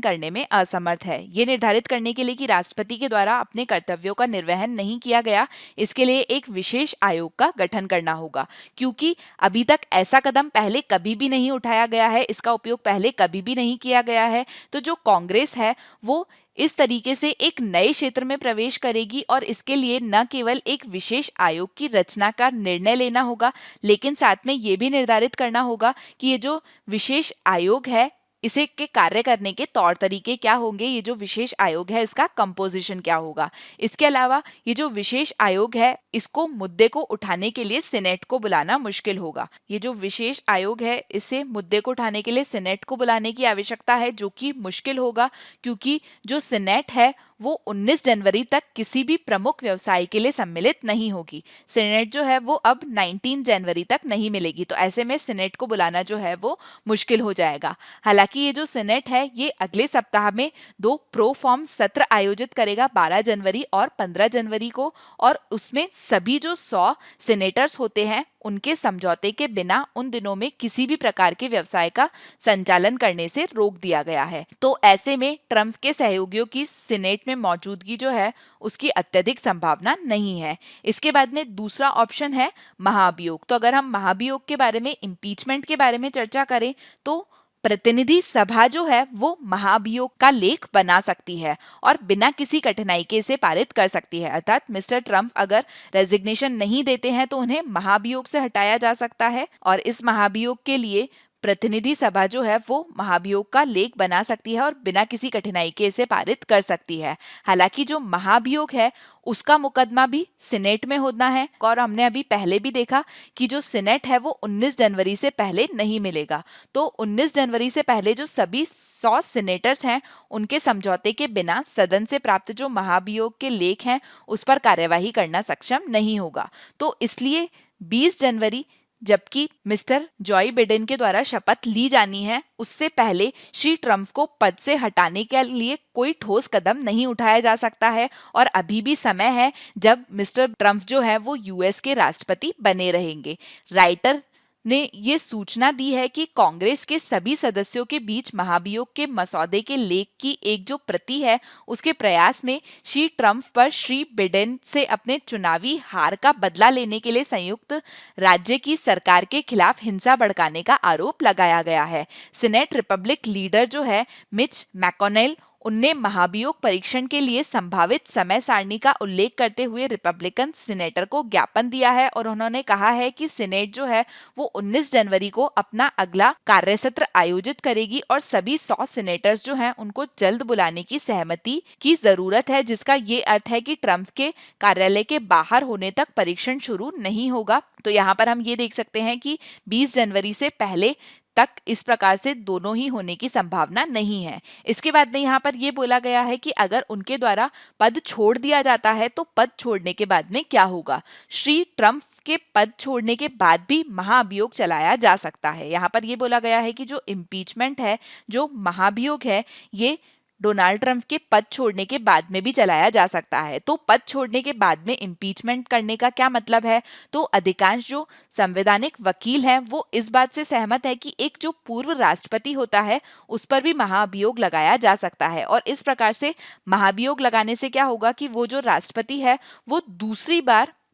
करने में असमर्थ है। ये निर्धारित करने के लिए कि राष्ट्रपति के द्वारा अपने कर्तव्यों का निर्वहन नहीं किया गया, इसके लिए एक विशेष आयोग का गठन करना होगा। क्योंकि अभी तक ऐसा कदम पहले कभी भी नहीं उठाया गया है, इसका उपयोग पहले कभी भी नहीं किया गया है, तो जो कांग्रेस है वो इस तरीके से एक नए क्षेत्र में प्रवेश करेगी, और इसके लिए न केवल एक विशेष आयोग की रचना का निर्णय लेना होगा, लेकिन साथ में ये भी निर्धारित करना होगा कि ये जो विशेष आयोग है इसे के कार्य करने के तौर तरीके क्या होंगे, ये जो विशेष आयोग है इसका कंपोजिशन क्या होगा। इसके अलावा ये जो विशेष आयोग है इसको मुद्दे को उठाने के लिए सीनेट को बुलाना मुश्किल होगा। ये जो विशेष आयोग है इसे मुद्दे को उठाने के लिए सीनेट को बुलाने की आवश्यकता है, जो कि मुश्किल होगा क्योंकि जो सीनेट है वो 19 जनवरी तक किसी भी प्रमुख व्यवसाय के लिए सम्मिलित नहीं होगी। सीनेट जो है वो अब 19 जनवरी तक नहीं मिलेगी, तो ऐसे में सीनेट को बुलाना जो है वो मुश्किल हो जाएगा। हालांकि ये जो सीनेट है ये अगले सप्ताह में 2 प्रो फॉर्म सत्र आयोजित करेगा 12 जनवरी और 15 जनवरी को, और उसमें सभी जो 100 सीनेटर्स होते हैं उनके समझौते के बिना उन दिनों में किसी भी प्रकार के व्यवसाय का संचालन करने से रोक दिया गया है। तो ऐसे में ट्रंप के सहयोगियों की सीनेट में मौजूदगी जो है उसकी अत्यधिक संभावना नहीं है। इसके बाद में दूसरा ऑप्शन है महाभियोग। तो अगर हम महाभियोग के बारे में, इम्पीचमेंट के बारे में चर्चा करें तो प्रतिनिधि सभा जो है वो महाभियोग का लेख बना सकती है और बिना किसी कठिनाई के इसे पारित कर सकती है। अर्थात मिस्टर ट्रंप अगर रेजिग्नेशन नहीं देते हैं तो उन्हें महाभियोग से हटाया जा सकता है, और इस महाभियोग के लिए प्रतिनिधि सभा जो है वो महाभियोग का लेख बना सकती है और बिना किसी कठिनाई के इसे पारित कर सकती है। हालांकि जो महाभियोग है उसका मुकदमा भी सीनेट में होना है, और हमने अभी पहले भी देखा कि जो सीनेट है वो 19 जनवरी से पहले नहीं मिलेगा। तो 19 जनवरी से पहले जो सभी 100 सीनेटर्स हैं उनके समझौते के बिना सदन से प्राप्त जो महाभियोग के लेख हैं उस पर कार्यवाही करना सक्षम नहीं होगा। तो इसलिए 20 जनवरी जबकि मिस्टर जॉय बिडेन के द्वारा शपथ ली जानी है, उससे पहले श्री ट्रंप को पद से हटाने के लिए कोई ठोस कदम नहीं उठाया जा सकता है, और अभी भी समय है जब मिस्टर ट्रंप जो है वो यूएस के राष्ट्रपति बने रहेंगे। राइटर ने ये सूचना दी है कि कांग्रेस के सभी सदस्यों के बीच महाभियोग के मसौदे के लेख की एक जो प्रति है उसके प्रयास में श्री ट्रंप पर श्री बिडेन से अपने चुनावी हार का बदला लेने के लिए संयुक्त राज्य की सरकार के खिलाफ हिंसा भड़काने का आरोप लगाया गया है। सीनेट रिपब्लिक लीडर जो है मिच मैकोनेल, उनने महाभियोग परीक्षण के लिए संभावित समय सारणी का उल्लेख करते हुए रिपब्लिकन सीनेटर को ज्ञापन दिया है और उन्होंने कहा है कि सीनेट जो है वो 19 जनवरी को अपना अगला कार्यसत्र आयोजित करेगी और सभी 100 सीनेटर्स जो हैं उनको जल्द बुलाने की सहमति की जरूरत है, जिसका ये अर्थ है कि ट्रंप के कार्यालय के बाहर होने तक परीक्षण शुरू नहीं होगा। तो यहाँ पर हम ये देख सकते हैं कि 20 जनवरी से पहले तक इस प्रकार से दोनों ही होने की संभावना नहीं है। इसके बाद में यहाँ पर यह बोला गया है कि अगर उनके द्वारा पद छोड़ दिया जाता है तो पद छोड़ने के बाद में क्या होगा। श्री ट्रंप के पद छोड़ने के बाद भी महाभियोग चलाया जा सकता है। यहाँ पर यह बोला गया है कि जो इम्पीचमेंट है, जो महाभियोग है, ये डोनाल्ड ट्रंप के पद छोड़ने के बाद में भी चलाया जा सकता है। तो पद छोड़ने के बाद में इम्पीचमेंट करने का क्या मतलब है? तो अधिकांश जो संवैधानिक वकील हैं वो इस बात से सहमत है कि एक जो पूर्व राष्ट्रपति होता है उस पर भी महाभियोग लगाया जा सकता है और इस प्रकार से महाभियोग लगाने से क्या होगा कि वो जो राष्ट्रपति है वो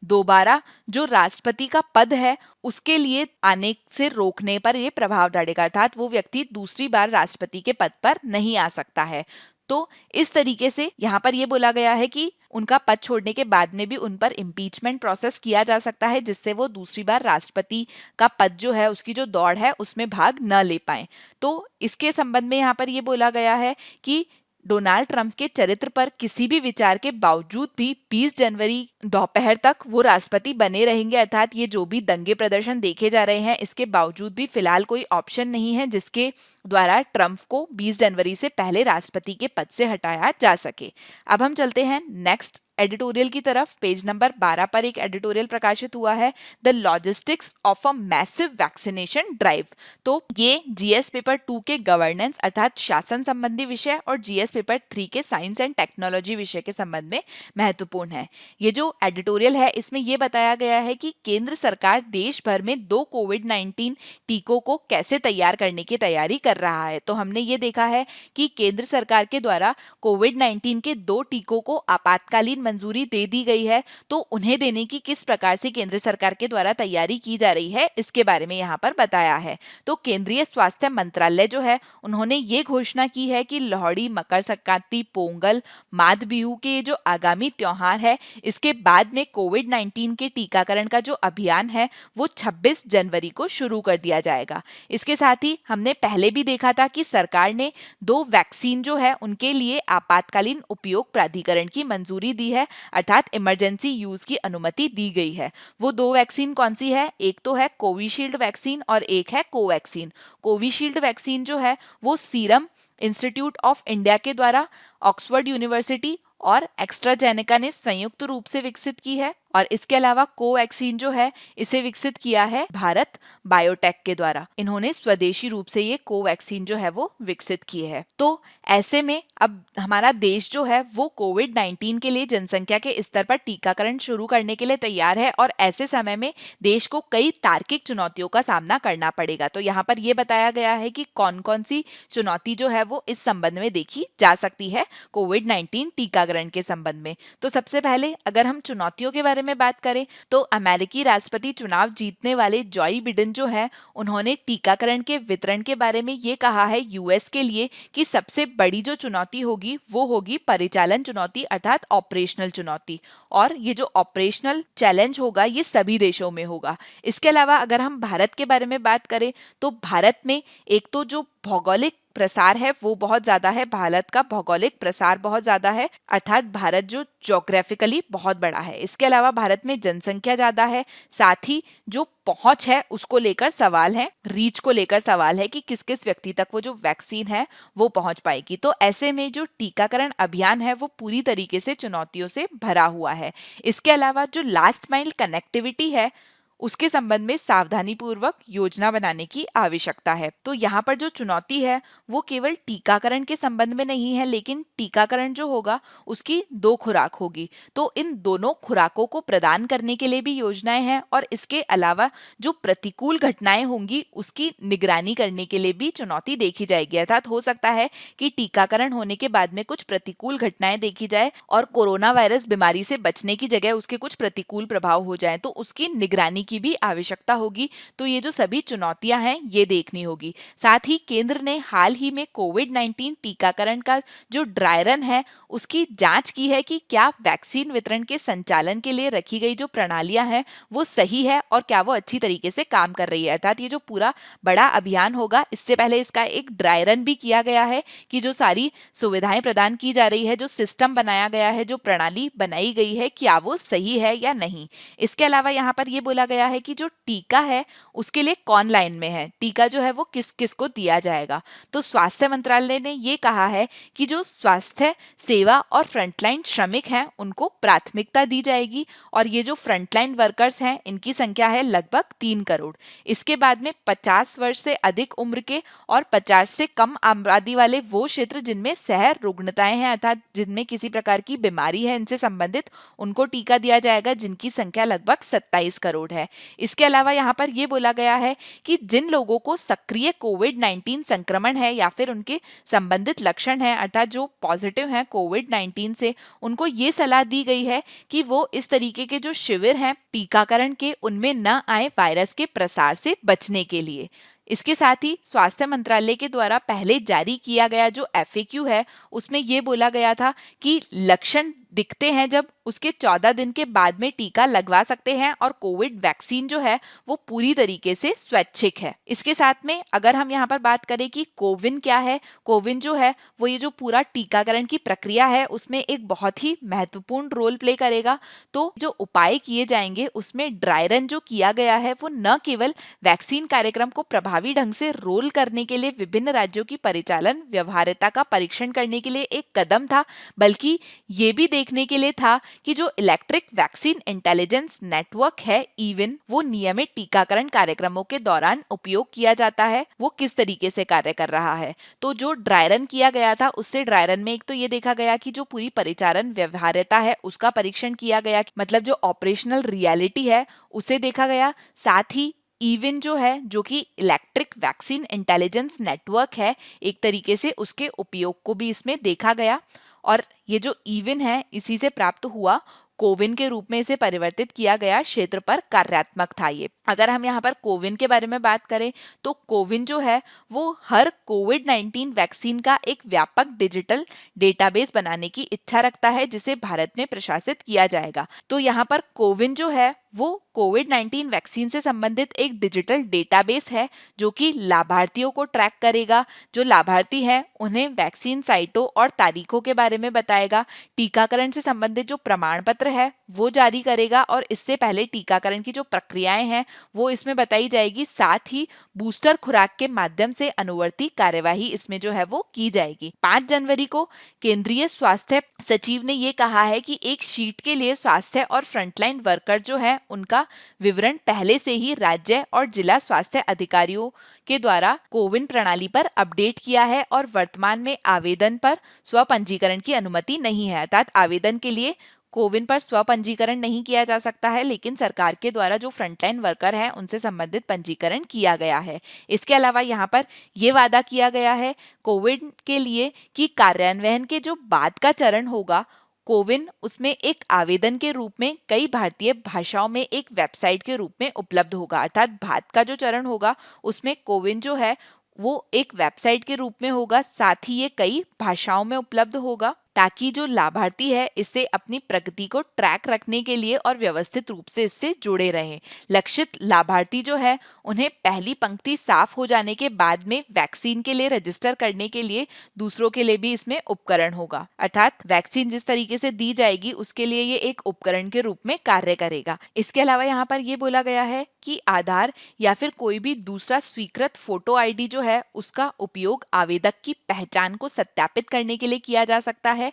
दोबारा जो राष्ट्रपति का पद है उसके लिए आने से रोकने पर यह प्रभाव डालेगा, अर्थात वो व्यक्ति दूसरी बार राष्ट्रपति के पद पर नहीं आ सकता है। तो इस तरीके से यहाँ पर यह बोला गया है कि उनका पद छोड़ने के बाद में भी उन पर इम्पीचमेंट प्रोसेस किया जा सकता है, जिससे वो दूसरी बार राष्ट्रपति का पद जो है उसकी जो दौड़ है उसमें भाग न ले पाए। तो इसके संबंध में यहाँ पर यह बोला गया है कि डोनाल्ड ट्रंप के चरित्र पर किसी भी विचार के बावजूद भी 20 जनवरी दोपहर तक वो राष्ट्रपति बने रहेंगे, अर्थात ये जो भी दंगे प्रदर्शन देखे जा रहे हैं इसके बावजूद भी फिलहाल कोई ऑप्शन नहीं है जिसके द्वारा ट्रंप को 20 जनवरी से पहले राष्ट्रपति के पद से हटाया जा सके। अब हम चलते हैं नेक्स्ट एडिटोरियल की तरफ। पेज नंबर 12 पर एक एडिटोरियल प्रकाशित हुआ है, the logistics of a massive vaccination drive. तो ये जीएस पेपर 2 के गवर्नेंस अर्थात शासन संबंधी विषय और जीएस पेपर 3 के साइंस एंड टेक्नोलॉजी विषय के संबंध में महत्वपूर्ण है। ये जो एडिटोरियल है इसमें यह बताया गया है कि केंद्र सरकार देश भर में 2 कोविड-19 टीकों को कैसे तैयार करने की तैयारी कर रहा है। तो हमने ये देखा है कि केंद्र सरकार के द्वारा कोविड-19 के 2 टीकों को आपातकालीन मंजूरी दे दी गई है। तो उन्हें देने की किस प्रकार से केंद्र सरकार के द्वारा तैयारी की जा रही है इसके बारे में यहाँ पर बताया है। तो केंद्रीय स्वास्थ्य मंत्रालय जो है उन्होंने ये घोषणा की है कि लोहड़ी, मकर संक्रांति, पोंगल, माघ बिहू के जो आगामी त्योहार है इसके बाद में कोविड-19 के टीकाकरण का जो अभियान है वो 26 जनवरी को शुरू कर दिया जाएगा। इसके साथ ही हमने पहले भी देखा था कि सरकार ने 2 वैक्सीन जो है उनके लिए आपातकालीन उपयोग प्राधिकरण की मंजूरी दी है, अर्थात इमरजेंसी यूज की अनुमति दी गई है। वो 2 वैक्सीन कौन सी है? एक तो है कोविशील्ड वैक्सीन और एक है कोवैक्सीन। कोविशील्ड वैक्सीन जो है वो सीरम इंस्टीट्यूट ऑफ इंडिया के द्वारा ऑक्सफोर्ड यूनिवर्सिटी और एस्ट्राजेनेका ने संयुक्त रूप से विकसित की है और इसके अलावा कोवैक्सीन जो है इसे विकसित किया है भारत बायोटेक के द्वारा। इन्होंने स्वदेशी रूप से ये कोवैक्सीन जो है वो विकसित की है। तो ऐसे में अब हमारा देश जो है वो कोविड-19 के लिए जनसंख्या के स्तर पर टीकाकरण शुरू करने के लिए तैयार है और ऐसे समय में देश को कई तार्किक चुनौतियों का सामना करना पड़ेगा। तो यहाँ पर यह बताया गया है कि कौन कौन सी चुनौती जो है वो इस संबंध में देखी जा सकती है कोविड-19 टीकाकरण के संबंध में। तो सबसे पहले अगर हम चुनौतियों के बारे में बात करें तो अमेरिकी राष्ट्रपति चुनाव जीतने वाले जॉय बिडेन जो है उन्होंने टीकाकरण के वितरण के बारे में ये कहा है यूएस के लिए कि सबसे बड़ी जो चुनौती होगी वो होगी परिचालन चुनौती अर्थात ऑपरेशनल चुनौती, और ये जो ऑपरेशनल चैलेंज होगा ये सभी देशों में होगा। इसके अलावा अगर हम भारत के बारे में बात करें तो भारत में एक तो जो भौगोलिक प्रसार है वो बहुत ज्यादा है, भारत का भौगोलिक प्रसार बहुत ज्यादा है, अर्थात भारत जो ज्योग्राफिकली बहुत बड़ा है। इसके अलावा भारत में जनसंख्या ज्यादा है, साथ ही जो पहुंच है उसको लेकर सवाल है, रीच को लेकर सवाल है कि किस किस व्यक्ति तक वो जो वैक्सीन है वो पहुंच पाएगी। तो ऐसे में जो टीकाकरण अभियान है वो पूरी तरीके से चुनौतियों से भरा हुआ है। इसके अलावा जो लास्ट माइल कनेक्टिविटी है उसके संबंध में सावधानी पूर्वक योजना बनाने की आवश्यकता है। तो यहाँ पर जो चुनौती है वो केवल टीकाकरण के संबंध में नहीं है, लेकिन टीकाकरण जो होगा उसकी 2 खुराक होगी, तो इन दोनों खुराकों को प्रदान करने के लिए भी योजनाएं हैं, और इसके अलावा जो प्रतिकूल घटनाएं होंगी उसकी निगरानी करने के लिए भी चुनौती देखी जाएगी। अर्थात हो सकता है कि टीकाकरण होने के बाद में कुछ प्रतिकूल घटनाएं देखी जाए और कोरोना वायरस बीमारी से बचने की जगह उसके कुछ प्रतिकूल प्रभाव हो जाए, तो उसकी निगरानी की भी आवश्यकता होगी। तो ये जो सभी चुनौतियां हैं ये देखनी होगी। साथ ही केंद्र ने हाल ही में कोविड-19 टीकाकरण का जो ड्राई रन है उसकी जांच की है कि क्या वैक्सीन वितरण के संचालन के लिए रखी गई जो प्रणालियां हैं वो सही है और क्या वो अच्छी तरीके से काम कर रही है। अर्थात ये जो पूरा बड़ा अभियान होगा, इससे पहले इसका एक ड्राई रन भी किया गया है कि जो सारी सुविधाएं प्रदान की जा रही है, जो सिस्टम बनाया गया है, जो प्रणाली बनाई गई है, क्या वो सही है या नहीं। इसके अलावा यहाँ पर ये बोला गया है कि जो टीका है उसके लिए कौन लाइन में है, टीका जो है वो किस किस को दिया जाएगा। तो स्वास्थ्य मंत्रालय ने ये कहा है कि जो स्वास्थ्य सेवा और फ्रंटलाइन श्रमिक हैं उनको प्राथमिकता दी जाएगी, और ये जो फ्रंटलाइन वर्कर्स हैं इनकी संख्या है लगभग 3 करोड़। इसके बाद में 50 वर्ष से अधिक उम्र के और 50 से कम आबादी वाले वो क्षेत्र जिनमें शहर रुग्णताएं हैं, अर्थात जिनमें किसी प्रकार की बीमारी है इनसे संबंधित, उनको टीका दिया जाएगा, जिनकी संख्या लगभग 27 करोड़ है। इसके अलावा यहाँ पर यह बोला गया है कि जिन लोगों को सक्रिय कोविड-19 संक्रमण है या फिर उनके संबंधित लक्षण है, अर्थात जो पॉजिटिव हैं कोविड-19 से, उनको ये सलाह दी गई है कि वो इस तरीके के जो शिविर हैं टीकाकरण के उनमें न आए वायरस के प्रसार से बचने के लिए। इसके साथ ही स्वास्थ्य मंत्रालय के द्वारा पहले जारी किया गया जो FAQ है उसमें ये बोला गया था कि लक्षण दिखते हैं जब उसके 14 दिन के बाद में टीका लगवा सकते हैं, और कोविड वैक्सीन जो है वो पूरी तरीके से स्वैच्छिक है। इसके साथ में अगर हम यहाँ पर बात करें कि कोविन क्या है, कोविन जो है वो ये जो पूरा टीकाकरण की प्रक्रिया है उसमें एक बहुत ही महत्वपूर्ण रोल प्ले करेगा। तो जो उपाय किए जाएंगे उसमें ड्राई रन जो किया गया है वो न केवल वैक्सीन कार्यक्रम को प्रभावी ढंग से रोल करने के लिए विभिन्न राज्यों की परिचालन व्यवहार्यता का परीक्षण करने के लिए एक कदम था, बल्कि ये भी देखने के लिए था कि जो इलेक्ट्रिक वैक्सीन इंटेलिजेंस नेटवर्क है इविन, वो नियमित टीकाकरण कार्यक्रमों के दौरान उपयोग किया जाता है, वो किस तरीके से कार्य कर रहा है। तो जो ड्राई रन किया गया था उससे ड्राई रन में एक तो ये देखा गया कि जो पूरी परिचालन व्यवहार्यता है उसका परीक्षण किया गया, मतलब जो ऑपरेशनल रियलिटी है उसे देखा गया। साथ ही इविन जो है, जो कि इलेक्ट्रिक वैक्सीन इंटेलिजेंस नेटवर्क है, एक तरीके से उसके उपयोग को भी इसमें देखा गया। और ये जो इविन है इसी से प्राप्त हुआ कोविन के रूप में इसे परिवर्तित किया गया क्षेत्र पर कार्यात्मक था ये। अगर हम यहाँ पर कोविन के बारे में बात करें तो कोविन जो है वो हर कोविड-19 वैक्सीन का एक व्यापक डिजिटल डेटाबेस बनाने की इच्छा रखता है, जिसे भारत में प्रशासित किया जाएगा। तो यहाँ पर कोविन जो है वो कोविड-19 वैक्सीन से संबंधित एक डिजिटल डेटाबेस है जो कि लाभार्थियों को ट्रैक करेगा, जो लाभार्थी हैं उन्हें वैक्सीन साइटों और तारीखों के बारे में बताएगा, टीकाकरण से संबंधित जो प्रमाण पत्र है वो जारी करेगा, और इससे पहले टीकाकरण की जो प्रक्रियाएं हैं वो इसमें बताई जाएगी। साथ ही बूस्टर खुराक के माध्यम से अनुवर्ती कार्यवाही इसमें जो है वो की जाएगी। 5 जनवरी को केंद्रीय स्वास्थ्य सचिव ने ये कहा है कि एक शीट के लिए स्वास्थ्य और फ्रंटलाइन वर्कर जो है उनका विवरण पहले से ही राज्य और जिला स्वास्थ्य अधिकारियों के द्वारा कोविन प्रणाली पर अपडेट किया है, और वर्तमान में आवेदन पर स्वपंजीकरण की अनुमति नहीं है। अर्थात आवेदन के लिए कोविन पर स्वपंजीकरण नहीं किया जा सकता है, लेकिन सरकार के द्वारा जो फ्रंटलाइन वर्कर हैं उनसे संबंधित पंजीकरण किया गया है। इसके अलावा यहाँ पर यह वादा किया गया है कोविड के लिए कि कार्यान्वयन के जो बाद का चरण होगा कोविन, उसमें एक आवेदन के रूप में कई भारतीय भाषाओं में एक वेबसाइट के रूप में उपलब्ध होगा। अर्थात बाद का जो चरण होगा उसमें कोविन जो है वो एक वेबसाइट के रूप में होगा, साथ ही ये कई भाषाओं में उपलब्ध होगा, ताकि जो लाभार्थी है इससे अपनी प्रगति को ट्रैक रखने के लिए और व्यवस्थित रूप से इससे जुड़े रहें। लक्षित लाभार्थी जो है उन्हें पहली पंक्ति साफ हो जाने के बाद में वैक्सीन के लिए रजिस्टर करने के लिए दूसरों के लिए भी इसमें उपकरण होगा। अर्थात वैक्सीन जिस तरीके से दी जाएगी उसके लिए ये एक उपकरण के रूप में कार्य करेगा। इसके अलावा यहाँ पर ये बोला गया है कि आधार या फिर कोई भी दूसरा स्वीकृत फोटो आईडी जो है उसका उपयोग आवेदक की पहचान को सत्यापित करने के लिए किया जा सकता है,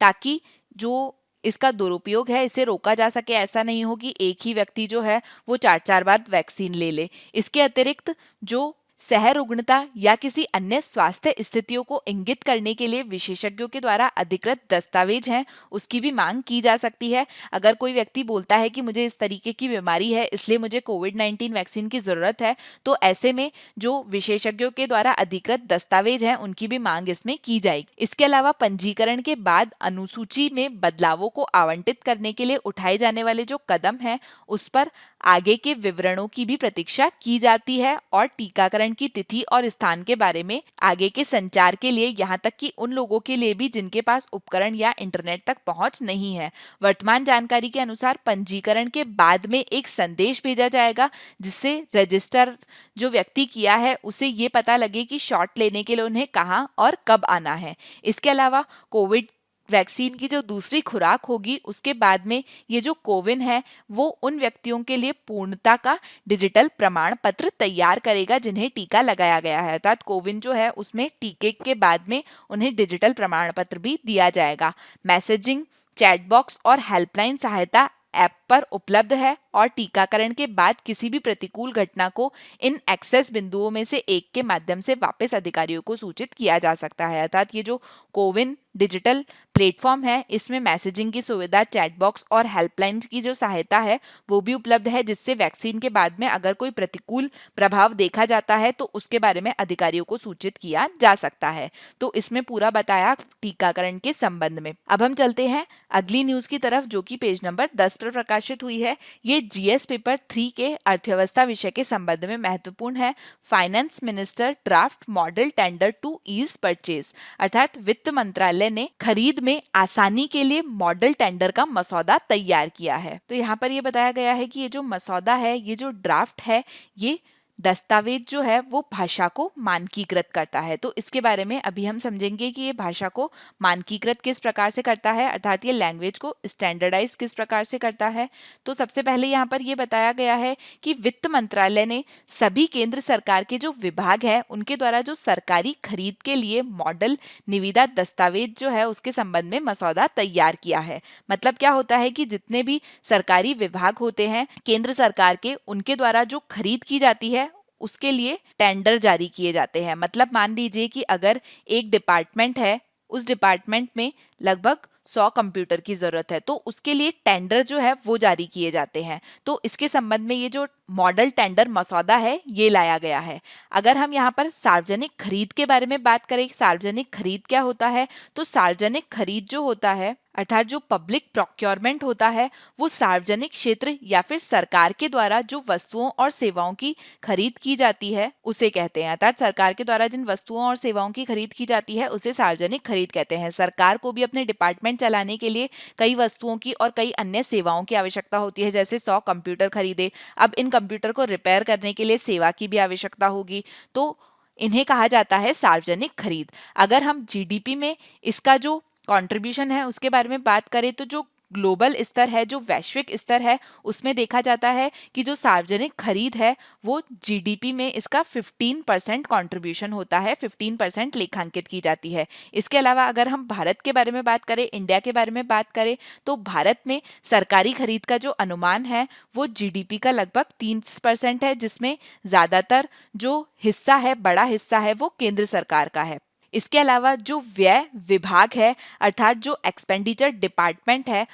ताकि जो इसका दुरुपयोग है, इसे रोका जा सके। ऐसा नहीं हो कि एक ही व्यक्ति जो है वो 4-4 बार वैक्सीन ले ले। इसके अतिरिक्त जो सहरुग्णता या किसी अन्य स्वास्थ्य स्थितियों को इंगित करने के लिए विशेषज्ञों के द्वारा अधिकृत दस्तावेज हैं, उसकी भी मांग की जा सकती है। अगर कोई व्यक्ति बोलता है कि मुझे इस तरीके की बीमारी है, इसलिए मुझे कोविड-19 वैक्सीन की ज़रूरत है, तो ऐसे में जो विशेषज्ञों के द्वारा अधिकृत दस्तावेज हैं, उनकी भी मांग इसमें की जाएगी। इसके अलावा पंजीकरण के बाद अनुसूची में बदलावों को आवंटित करने के लिए उठाए जाने वाले जो कदम हैं, उस पर आगे के विवरणों की भी प्रतीक्षा की जाती है और टीकाकरण की तिथि और स्थान के बारे में आगे के संचार के लिए, यहाँ तक कि उन लोगों के लिए भी जिनके पास उपकरण या इंटरनेट तक पहुंच नहीं है। वर्तमान जानकारी के अनुसार पंजीकरण के बाद में एक संदेश भेजा जाएगा, जिससे रजिस्टर जो व्यक्ति किया है उसे ये पता लगे कि शॉट लेने के लिए उन्हें कहाँ और कब आना है। इसके अलावा कोविड वैक्सीन की जो दूसरी खुराक होगी, उसके बाद में ये जो कोविन है वो उन व्यक्तियों के लिए पूर्णता का डिजिटल प्रमाण पत्र तैयार करेगा जिन्हें टीका लगाया गया है। अर्थात कोविन जो है उसमें टीके के बाद में उन्हें डिजिटल प्रमाण पत्र भी दिया जाएगा। मैसेजिंग, चैट बॉक्स और हेल्पलाइन सहायता ऐप पर उपलब्ध है और टीकाकरण के बाद किसी भी प्रतिकूल घटना को इन एक्सेस बिंदुओं में से एक के माध्यम से वापस अधिकारियों को सूचित किया जा सकता है। अर्थात ये जो कोविन डिजिटल प्लेटफॉर्म है, इसमें मैसेजिंग की सुविधा, चैट बॉक्स और हेल्पलाइन की जो सहायता है वो भी उपलब्ध है, जिससे वैक्सीन के बाद में अगर कोई प्रतिकूल प्रभाव देखा जाता है तो उसके बारे में अधिकारियों को सूचित किया जा सकता है। तो इसमें पूरा बताया टीकाकरण के संबंध में। अब हम चलते हैं अगली न्यूज की तरफ, जो कि पेज नंबर 10 पर प्रकाशित हुई है। ये जीएस पेपर 3 के अर्थव्यवस्था विषय के संबंध में महत्वपूर्ण है। Finance minister draft model tender to ease purchase, अर्थात वित्त मंत्रालय ने खरीद में आसानी के लिए मॉडल टेंडर का मसौदा तैयार किया है। तो यहाँ पर ये बताया गया है कि ये जो मसौदा है, ये जो ड्राफ्ट है, ये दस्तावेज जो है वो भाषा को मानकीकृत करता है। तो इसके बारे में अभी हम समझेंगे कि ये भाषा को मानकीकृत किस प्रकार से करता है, अर्थात ये लैंग्वेज को स्टैंडर्डाइज किस प्रकार से करता है। तो सबसे पहले यहाँ पर ये बताया गया है कि वित्त मंत्रालय ने सभी केंद्र सरकार के जो विभाग है उनके द्वारा जो सरकारी खरीद के लिए मॉडल निविदा दस्तावेज जो है उसके संबंध में मसौदा तैयार किया है। मतलब क्या होता है कि जितने भी सरकारी विभाग होते हैं केंद्र सरकार के, उनके द्वारा जो खरीद की जाती है उसके लिए टेंडर जारी किए जाते हैं। मतलब मान लीजिए कि अगर एक डिपार्टमेंट है, उस डिपार्टमेंट में लगभग 100 कंप्यूटर की जरूरत है, तो उसके लिए टेंडर जो है वो जारी किए जाते हैं। तो इसके संबंध में ये जो मॉडल टेंडर मसौदा है ये लाया गया है। अगर हम यहाँ पर सार्वजनिक खरीद के बारे में बात करें, सार्वजनिक खरीद क्या होता है, तो सार्वजनिक खरीद जो होता है, अर्थात जो पब्लिक प्रोक्योरमेंट होता है, वो सार्वजनिक क्षेत्र या फिर सरकार के द्वारा जो वस्तुओं और सेवाओं की खरीद की जाती है उसे कहते हैं। अर्थात सरकार के द्वारा जिन वस्तुओं और सेवाओं की खरीद की जाती है उसे सार्वजनिक खरीद कहते हैं। सरकार को भी अपने डिपार्टमेंट चलाने के लिए कई वस्तुओं की और कई अन्य सेवाओं की आवश्यकता होती है। जैसे 100 कंप्यूटर खरीदे, अब इन कंप्यूटर को रिपेयर करने के लिए सेवा की भी आवश्यकता होगी, तो इन्हें कहा जाता है सार्वजनिक खरीद। अगर हम जीडीपी में इसका जो कंट्रीब्यूशन है उसके बारे में बात करें, तो जो ग्लोबल स्तर है, जो वैश्विक स्तर है, उसमें देखा जाता है कि जो सार्वजनिक खरीद है वो जीडीपी में इसका 15% कंट्रीब्यूशन होता है, 15% लेखांकित की जाती है। इसके अलावा अगर हम भारत के बारे में बात करें, इंडिया के बारे में बात करें, तो भारत में सरकारी खरीद का जो अनुमान है वो जीडीपी का लगभग 30% है, जिसमें ज़्यादातर जो हिस्सा है, बड़ा हिस्सा है, वो केंद्र सरकार का है। इसके अलावा जो व्यय विभाग है, अर्थात जो एक्सपेंडिचर डिपार्टमेंट है,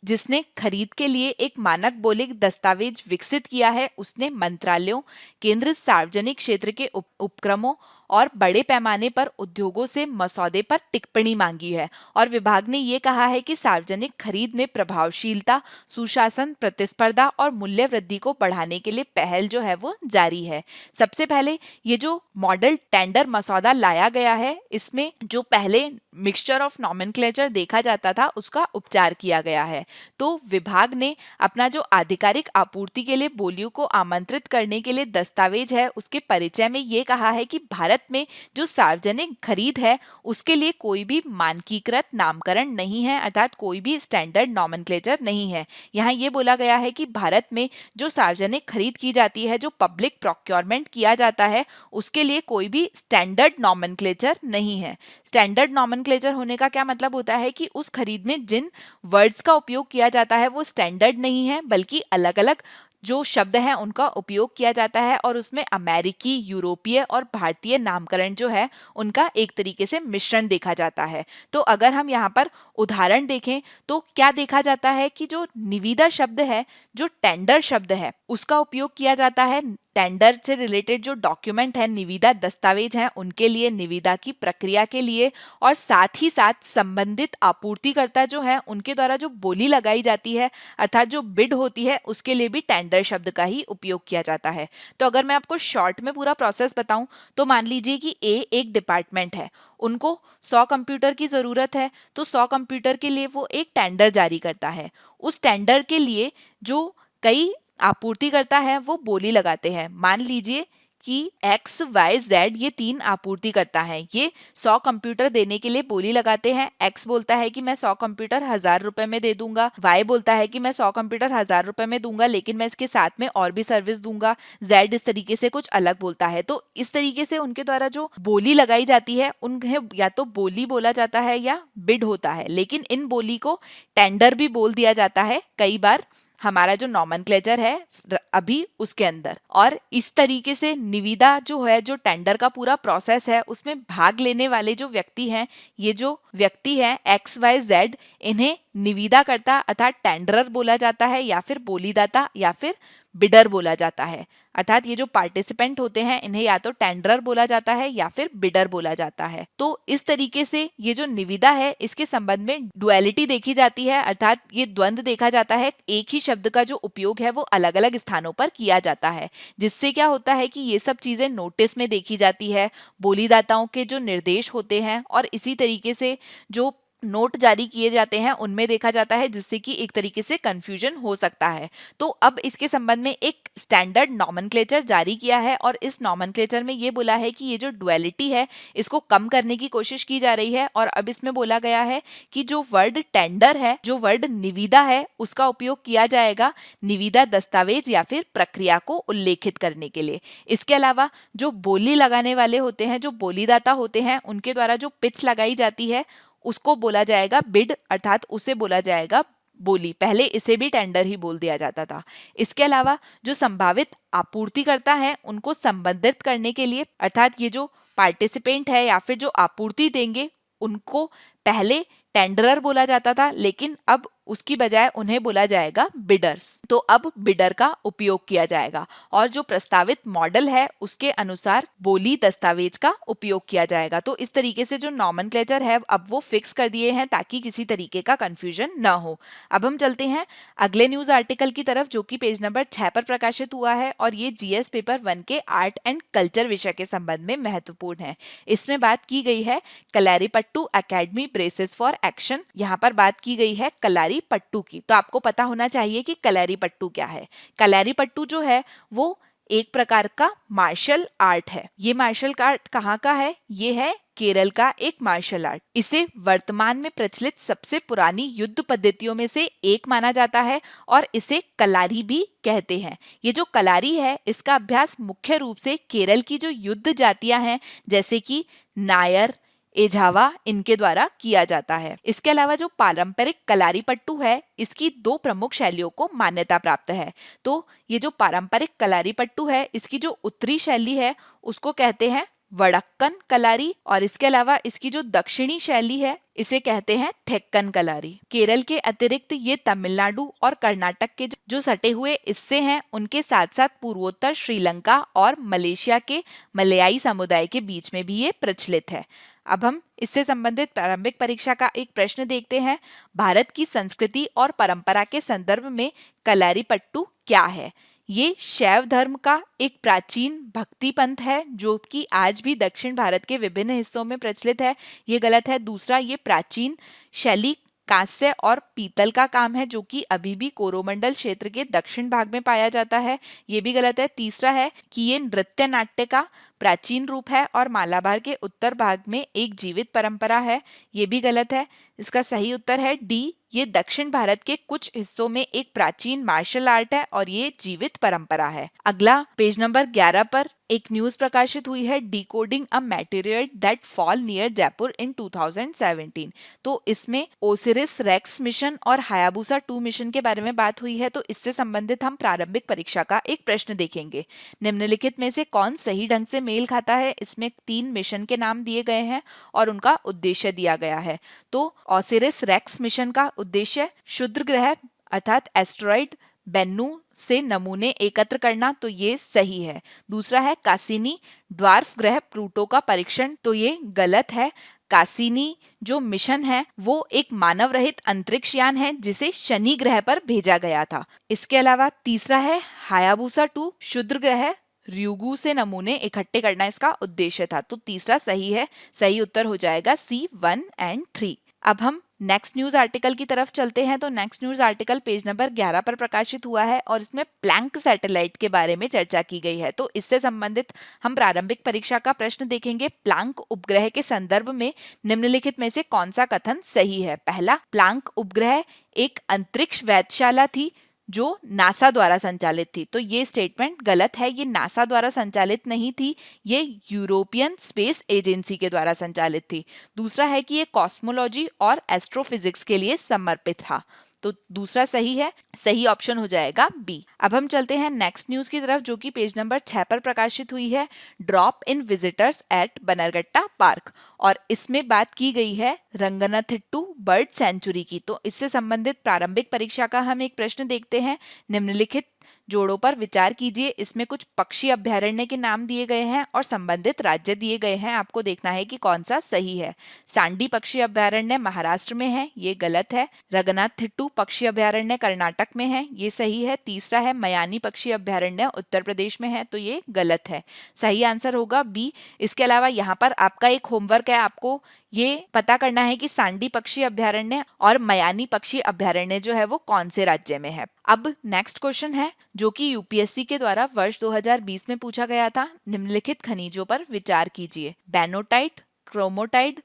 जिसने खरीद के लिए एक मानक बोलिक दस्तावेज विकसित किया है, उसने मंत्रालयों, केंद्र सार्वजनिक क्षेत्र के उपक्रमों और बड़े पैमाने पर उद्योगों से मसौदे पर टिप्पणी मांगी है। और विभाग ने ये कहा है कि सार्वजनिक खरीद में प्रभावशीलता, सुशासन, प्रतिस्पर्धा और मूल्य वृद्धि को बढ़ाने के लिए पहल जो है वो जारी है। सबसे पहले ये जो मॉडल टेंडर मसौदा लाया गया है, इसमें जो पहले मिक्सचर ऑफ नॉमेनक्लेचर देखा जाता था उसका उपचार किया गया है। तो विभाग ने अपना जो आधिकारिक आपूर्ति के लिए बोलियों को आमंत्रित करने के लिए दस्तावेज है उसके परिचय में ये कहा है कि भारत भारत में जो सार्वजनिक खरीद है उसके लिए कोई भी मानकीकृत नामकरण नहीं है, अर्थात कोई भी स्टैंडर्ड नॉमेनक्लेचर नहीं है। यहाँ ये बोला गया है कि भारत में जो सार्वजनिक खरीद की जाती है, जो पब्लिक प्रोक्योरमेंट किया जाता है, उसके लिए कोई भी स्टैंडर्ड नॉमेनक्लेचर नहीं है। स्टैंडर्ड नॉमेनक्लेचर होने का क्या मतलब होता है कि उस खरीद में जिन वर्ड्स का उपयोग किया जाता है वो स्टैंडर्ड नहीं है, बल्कि अलग अलग जो शब्द हैं उनका उपयोग किया जाता है और उसमें अमेरिकी, यूरोपीय और भारतीय नामकरण जो है उनका एक तरीके से मिश्रण देखा जाता है। तो अगर हम यहाँ पर उदाहरण देखें तो क्या देखा जाता है कि जो निविदा शब्द है, जो टेंडर शब्द है, उसका उपयोग किया जाता है टेंडर से रिलेटेड जो डॉक्यूमेंट है, निविदा दस्तावेज हैं, उनके लिए, निविदा की प्रक्रिया के लिए, और साथ ही साथ संबंधित आपूर्तिकर्ता जो है उनके द्वारा जो बोली लगाई जाती है अर्थात जो बिड होती है उसके लिए भी टेंडर शब्द का ही उपयोग किया जाता है। तो अगर मैं आपको शॉर्ट में पूरा प्रोसेस बताऊं तो मान लीजिए कि ए एक डिपार्टमेंट है, उनको 100 कंप्यूटर की ज़रूरत है, तो 100 कंप्यूटर के लिए वो एक टेंडर जारी करता है। उस टेंडर के लिए जो कई आपूर्तिकर्ता है वो बोली लगाते हैं। मान लीजिए कि एक्स वाई जेड ये 3 आपूर्तिकर्ता हैं, ये 100 कंप्यूटर देने के लिए बोली लगाते हैं। एक्स बोलता है कि मैं 100 कंप्यूटर 1000 रुपए में दे दूंगा, वाई बोलता है कि मैं 100 कंप्यूटर 1000 रुपए में दूंगा लेकिन मैं इसके साथ में और भी सर्विस दूंगा, जेड इस तरीके से कुछ अलग बोलता है। तो इस तरीके से उनके द्वारा जो बोली लगाई जाती है उन्हें या तो बोली बोला जाता है या बिड होता है, लेकिन इन बोली को टेंडर भी बोल दिया जाता है कई बार हमारा जो नॉमेनक्लेचर है अभी उसके अंदर। और इस तरीके से निविदा जो है, जो टेंडर का पूरा प्रोसेस है, उसमें भाग लेने वाले जो व्यक्ति हैं, ये जो व्यक्ति हैं एक्स वाई जेड, इन्हें निविदा करता अर्थात टेंडरर बोला जाता है या फिर बोलीदाता या फिर बिडर बोला जाता है। अर्थात ये जो पार्टिसिपेंट होते हैं इन्हें या तो टेंडरर बोला जाता है या फिर बिडर बोला जाता है। तो इस तरीके से ये जो निविदा है इसके संबंध में डुअलिटी देखी जाती है, अर्थात ये द्वंद्व देखा जाता है। एक ही शब्द का जो उपयोग है वो अलग अलग स्थानों पर किया जाता है, जिससे क्या होता है कि ये सब चीजें नोटिस में देखी जाती है, बोलीदाताओं के जो निर्देश होते हैं और इसी तरीके से जो नोट जारी किए जाते हैं उनमें देखा जाता है, जिससे कि एक तरीके से कंफ्यूजन हो सकता है। तो अब इसके संबंध में एक स्टैंडर्ड नॉमेनक्लेचर जारी किया है और इस नॉमेनक्लेचर में ये बोला है कि ये जो डुअलिटी है इसको कम करने की कोशिश की जा रही है। और अब इसमें बोला गया है कि जो वर्ड टेंडर है, जो वर्ड निविदा है, उसका उपयोग किया जाएगा निविदा दस्तावेज या फिर प्रक्रिया को उल्लेखित करने के लिए। इसके अलावा जो बोली लगाने वाले होते हैं, जो बोलीदाता होते हैं, उनके द्वारा जो पिच लगाई जाती है उसको बोला जाएगा बिड, अर्थात उसे बोला जाएगा बोली। पहले इसे भी टेंडर ही बोल दिया जाता था। इसके अलावा जो संभावित आपूर्तिकर्ता हैं उनको संबंधित करने के लिए, अर्थात ये जो पार्टिसिपेंट है या फिर जो आपूर्ति देंगे उनको पहले टेंडरर बोला जाता था, लेकिन अब उसकी बजाय उन्हें बोला जाएगा बिडर्स। तो अब बिडर का उपयोग किया जाएगा और जो प्रस्तावित मॉडल है उसके अनुसार बोली दस्तावेज का उपयोग किया जाएगा। तो इस तरीके से जो नॉमेनक्लेचर है अब वो फिक्स कर दिए हैं ताकि किसी तरीके का कंफ्यूजन न हो। अब हम चलते हैं अगले न्यूज आर्टिकल की तरफ, जो कि पेज नंबर 6 पर प्रकाशित हुआ है और ये जीएस पेपर 1 के आर्ट एंड कल्चर विषय के संबंध में महत्वपूर्ण है। इसमें बात की गई है Kalaripayattu academy braces for action. यहाँ पर बात की गई है कलारी पट्टू की। तो आपको पता होना चाहिए कि कलारी पट्टू क्या है। कलारी पट्टू जो है वो एक प्रकार का मार्शल आर्ट है। ये मार्शल आर्ट कहाँ का है? ये है केरल का एक मार्शल आर्ट। इसे वर्तमान में प्रचलित सबसे पुरानी युद्ध पद्धतियों में से एक माना जाता है और इसे कलारी भी कहते हैं। ये जो कलारी है इसका अभ्यास मुख्य रूप से केरल की जो युद्ध जातियां हैं जैसे कि नायर, एझावा, इनके द्वारा किया जाता है। इसके अलावा जो पारंपरिक कलारीपट्टू है इसकी 2 प्रमुख शैलियों को मान्यता प्राप्त है। तो ये जो पारंपरिक कलारीपट्टू है इसकी जो उत्तरी शैली है उसको कहते हैं वडक्कन कलारी और इसके अलावा इसकी जो दक्षिणी शैली है इसे कहते हैं थेक्कन कलारी। केरल के अतिरिक्त ये तमिलनाडु और कर्नाटक के जो सटे हुए हिस्से हैं उनके साथ साथ पूर्वोत्तर श्रीलंका और मलेशिया के मलयाई समुदाय के बीच में भी ये प्रचलित है। अब हम इससे संबंधित प्रारंभिक परीक्षा का एक प्रश्न देखते हैं। भारत की संस्कृति और परंपरा के संदर्भ में कलारीपट्टू क्या है? ये शैव धर्म का एक प्राचीन भक्ति पंथ है जो कि आज भी दक्षिण भारत के विभिन्न हिस्सों में प्रचलित है। ये गलत है। दूसरा, ये प्राचीन शैली कांस्य और पीतल का काम है, जो कि अभी भी कोरोमंडल क्षेत्र के दक्षिण भाग में पाया जाता है, ये भी गलत है। तीसरा है कि ये नृत्य नाट्य का प्राचीन रूप है और मालाबार के उत्तर भाग में एक जीवित परंपरा है, ये भी गलत है। इसका सही उत्तर है डी, ये दक्षिण भारत के कुछ हिस्सों में एक प्राचीन मार्शल आर्ट है और ये जीवित परंपरा है। अगला पेज नंबर 11 पर एक न्यूज प्रकाशित हुई है, decoding a material that fall near Jaipur in 2017। तो इसमें ओसिरिस रेक्स मिशन और हायाबुसा 2 मिशन के बारे में बात हुई है। तो इससे संबंधित हम प्रारंभिक परीक्षा का एक प्रश्न देखेंगे। निम्नलिखित में से कौन सही ढंग से मेल खाता है? इसमें 3 मिशन के नाम दिए गए हैं और उनका उद्देश्य दिया गया है। तो ओसिरिस रेक्स मिशन का उद्देश्य क्षुद्र ग्रह अर्थात एस्टेरॉइड बेन्नू से नमूने एकत्र करना, तो ये सही है। दूसरा है कासिनी ड्वार्फ ग्रह प्लूटो का परीक्षण, तो ये गलत है। कासिनी जो मिशन है वो एक मानव रहित अंतरिक्ष यान है जिसे शनि ग्रह पर भेजा गया था। इसके अलावा तीसरा है हायाबुसा 2 क्षुद्र ग्रह ryugu से नमूने इकट्ठे करना इसका उद्देश्य था। तो तीसरा सही है, सही उत्तर हो जाएगा सी 1 और 3। अब हम नेक्स्ट न्यूज आर्टिकल की तरफ चलते हैं। तो next news article page number 11 पर प्रकाशित हुआ है और इसमें प्लैंक सैटेलाइट के बारे में चर्चा की गई है। तो इससे संबंधित हम प्रारंभिक परीक्षा का प्रश्न देखेंगे। प्लैंक उपग्रह के संदर्भ में निम्नलिखित में से कौन सा कथन सही है? पहला, प्लैंक उपग्रह एक अंतरिक्ष वेधशाला थी जो नासा द्वारा संचालित थी, तो ये स्टेटमेंट गलत है। ये नासा द्वारा संचालित नहीं थी, ये यूरोपियन स्पेस एजेंसी के द्वारा संचालित थी। दूसरा है कि ये कॉस्मोलॉजी और एस्ट्रोफिजिक्स के लिए समर्पित था, तो दूसरा सही है, सही ऑप्शन हो जाएगा बी। अब हम चलते हैं नेक्स्ट न्यूज की तरफ, जो कि पेज नंबर 6 पर प्रकाशित हुई है। Drop in visitors at Bannerghatta park, और इसमें बात की गई है रंगनाथिट्टू बर्ड सेंचुरी की। तो इससे संबंधित प्रारंभिक परीक्षा का हम एक प्रश्न देखते हैं। निम्नलिखित जोड़ों पर विचार कीजिए। इसमें कुछ पक्षी अभ्यारण्य के नाम दिए गए हैं और संबंधित राज्य दिए गए हैं। आपको देखना है कि कौन सा सही है। सांडी पक्षी अभ्यारण्य महाराष्ट्र में है, ये गलत है। रंगनाथिट्टू पक्षी अभ्यारण्य कर्नाटक में है, ये सही है। तीसरा है मयानी पक्षी अभ्यारण्य उत्तर प्रदेश में है, तो ये गलत है। सही आंसर होगा बी। इसके अलावा यहाँ पर आपका एक होमवर्क है, आपको ये पता करना है कि सांडी पक्षी अभ्यारण्य और मयानी पक्षी अभ्यारण्य जो है वो कौन से राज्य में है। अब नेक्स्ट क्वेश्चन है जो कि यूपीएससी के द्वारा वर्ष 2020 में पूछा गया था। निम्नलिखित खनिजों पर विचार कीजिए। बेनोटाइट, क्रोमोटाइट,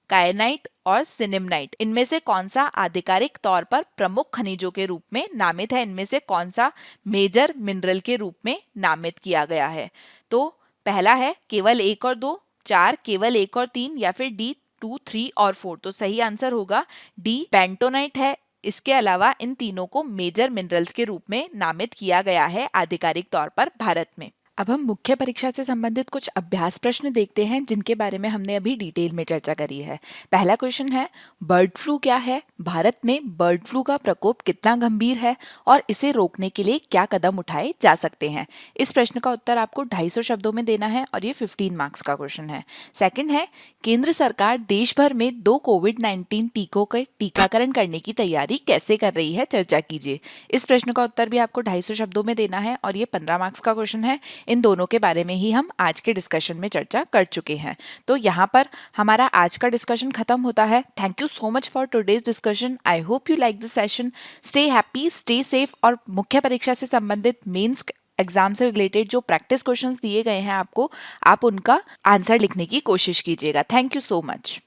कायनाइट और सिनिमनाइट, इनमें से कौन सा आधिकारिक तौर पर प्रमुख खनिजों के रूप में नामित है? इनमें से कौन सा मेजर मिनरल के रूप में नामित किया गया है? तो पहला है केवल 1 और 2, 4 केवल 1 और 3, या फिर डी 2, 3 और 4। तो सही आंसर होगा डी पेंटोनाइट है। इसके अलावा इन तीनों को मेजर मिनरल्स के रूप में नामित किया गया है आधिकारिक तौर पर भारत में। अब हम मुख्य परीक्षा से संबंधित कुछ अभ्यास प्रश्न देखते हैं जिनके बारे में हमने अभी डिटेल में चर्चा करी है। पहला क्वेश्चन है, बर्ड फ्लू क्या है? भारत में बर्ड फ्लू का प्रकोप कितना गंभीर है और इसे रोकने के लिए क्या कदम उठाए जा सकते हैं? इस प्रश्न का उत्तर आपको 250 शब्दों में देना है और ये 15 मार्क्स का क्वेश्चन है। सेकंड है, केंद्र सरकार देश भर में 2 कोविड-19 टीकों के टीकाकरण करने की तैयारी कैसे कर रही है? चर्चा कीजिए। इस प्रश्न का उत्तर भी आपको 250 शब्दों में देना है और ये 15 मार्क्स का क्वेश्चन है। इन दोनों के बारे में ही हम आज के डिस्कशन में चर्चा कर चुके हैं। तो यहाँ पर हमारा आज का डिस्कशन खत्म होता है। Thank you so much for today's discussion. I hope you like this session. Stay happy, stay safe, और मुख्य परीक्षा से संबंधित मेंस एग्जाम से रिलेटेड जो प्रैक्टिस क्वेश्चंस दिए गए हैं आपको, आप उनका आंसर लिखने की कोशिश कीजिएगा। Thank you so much.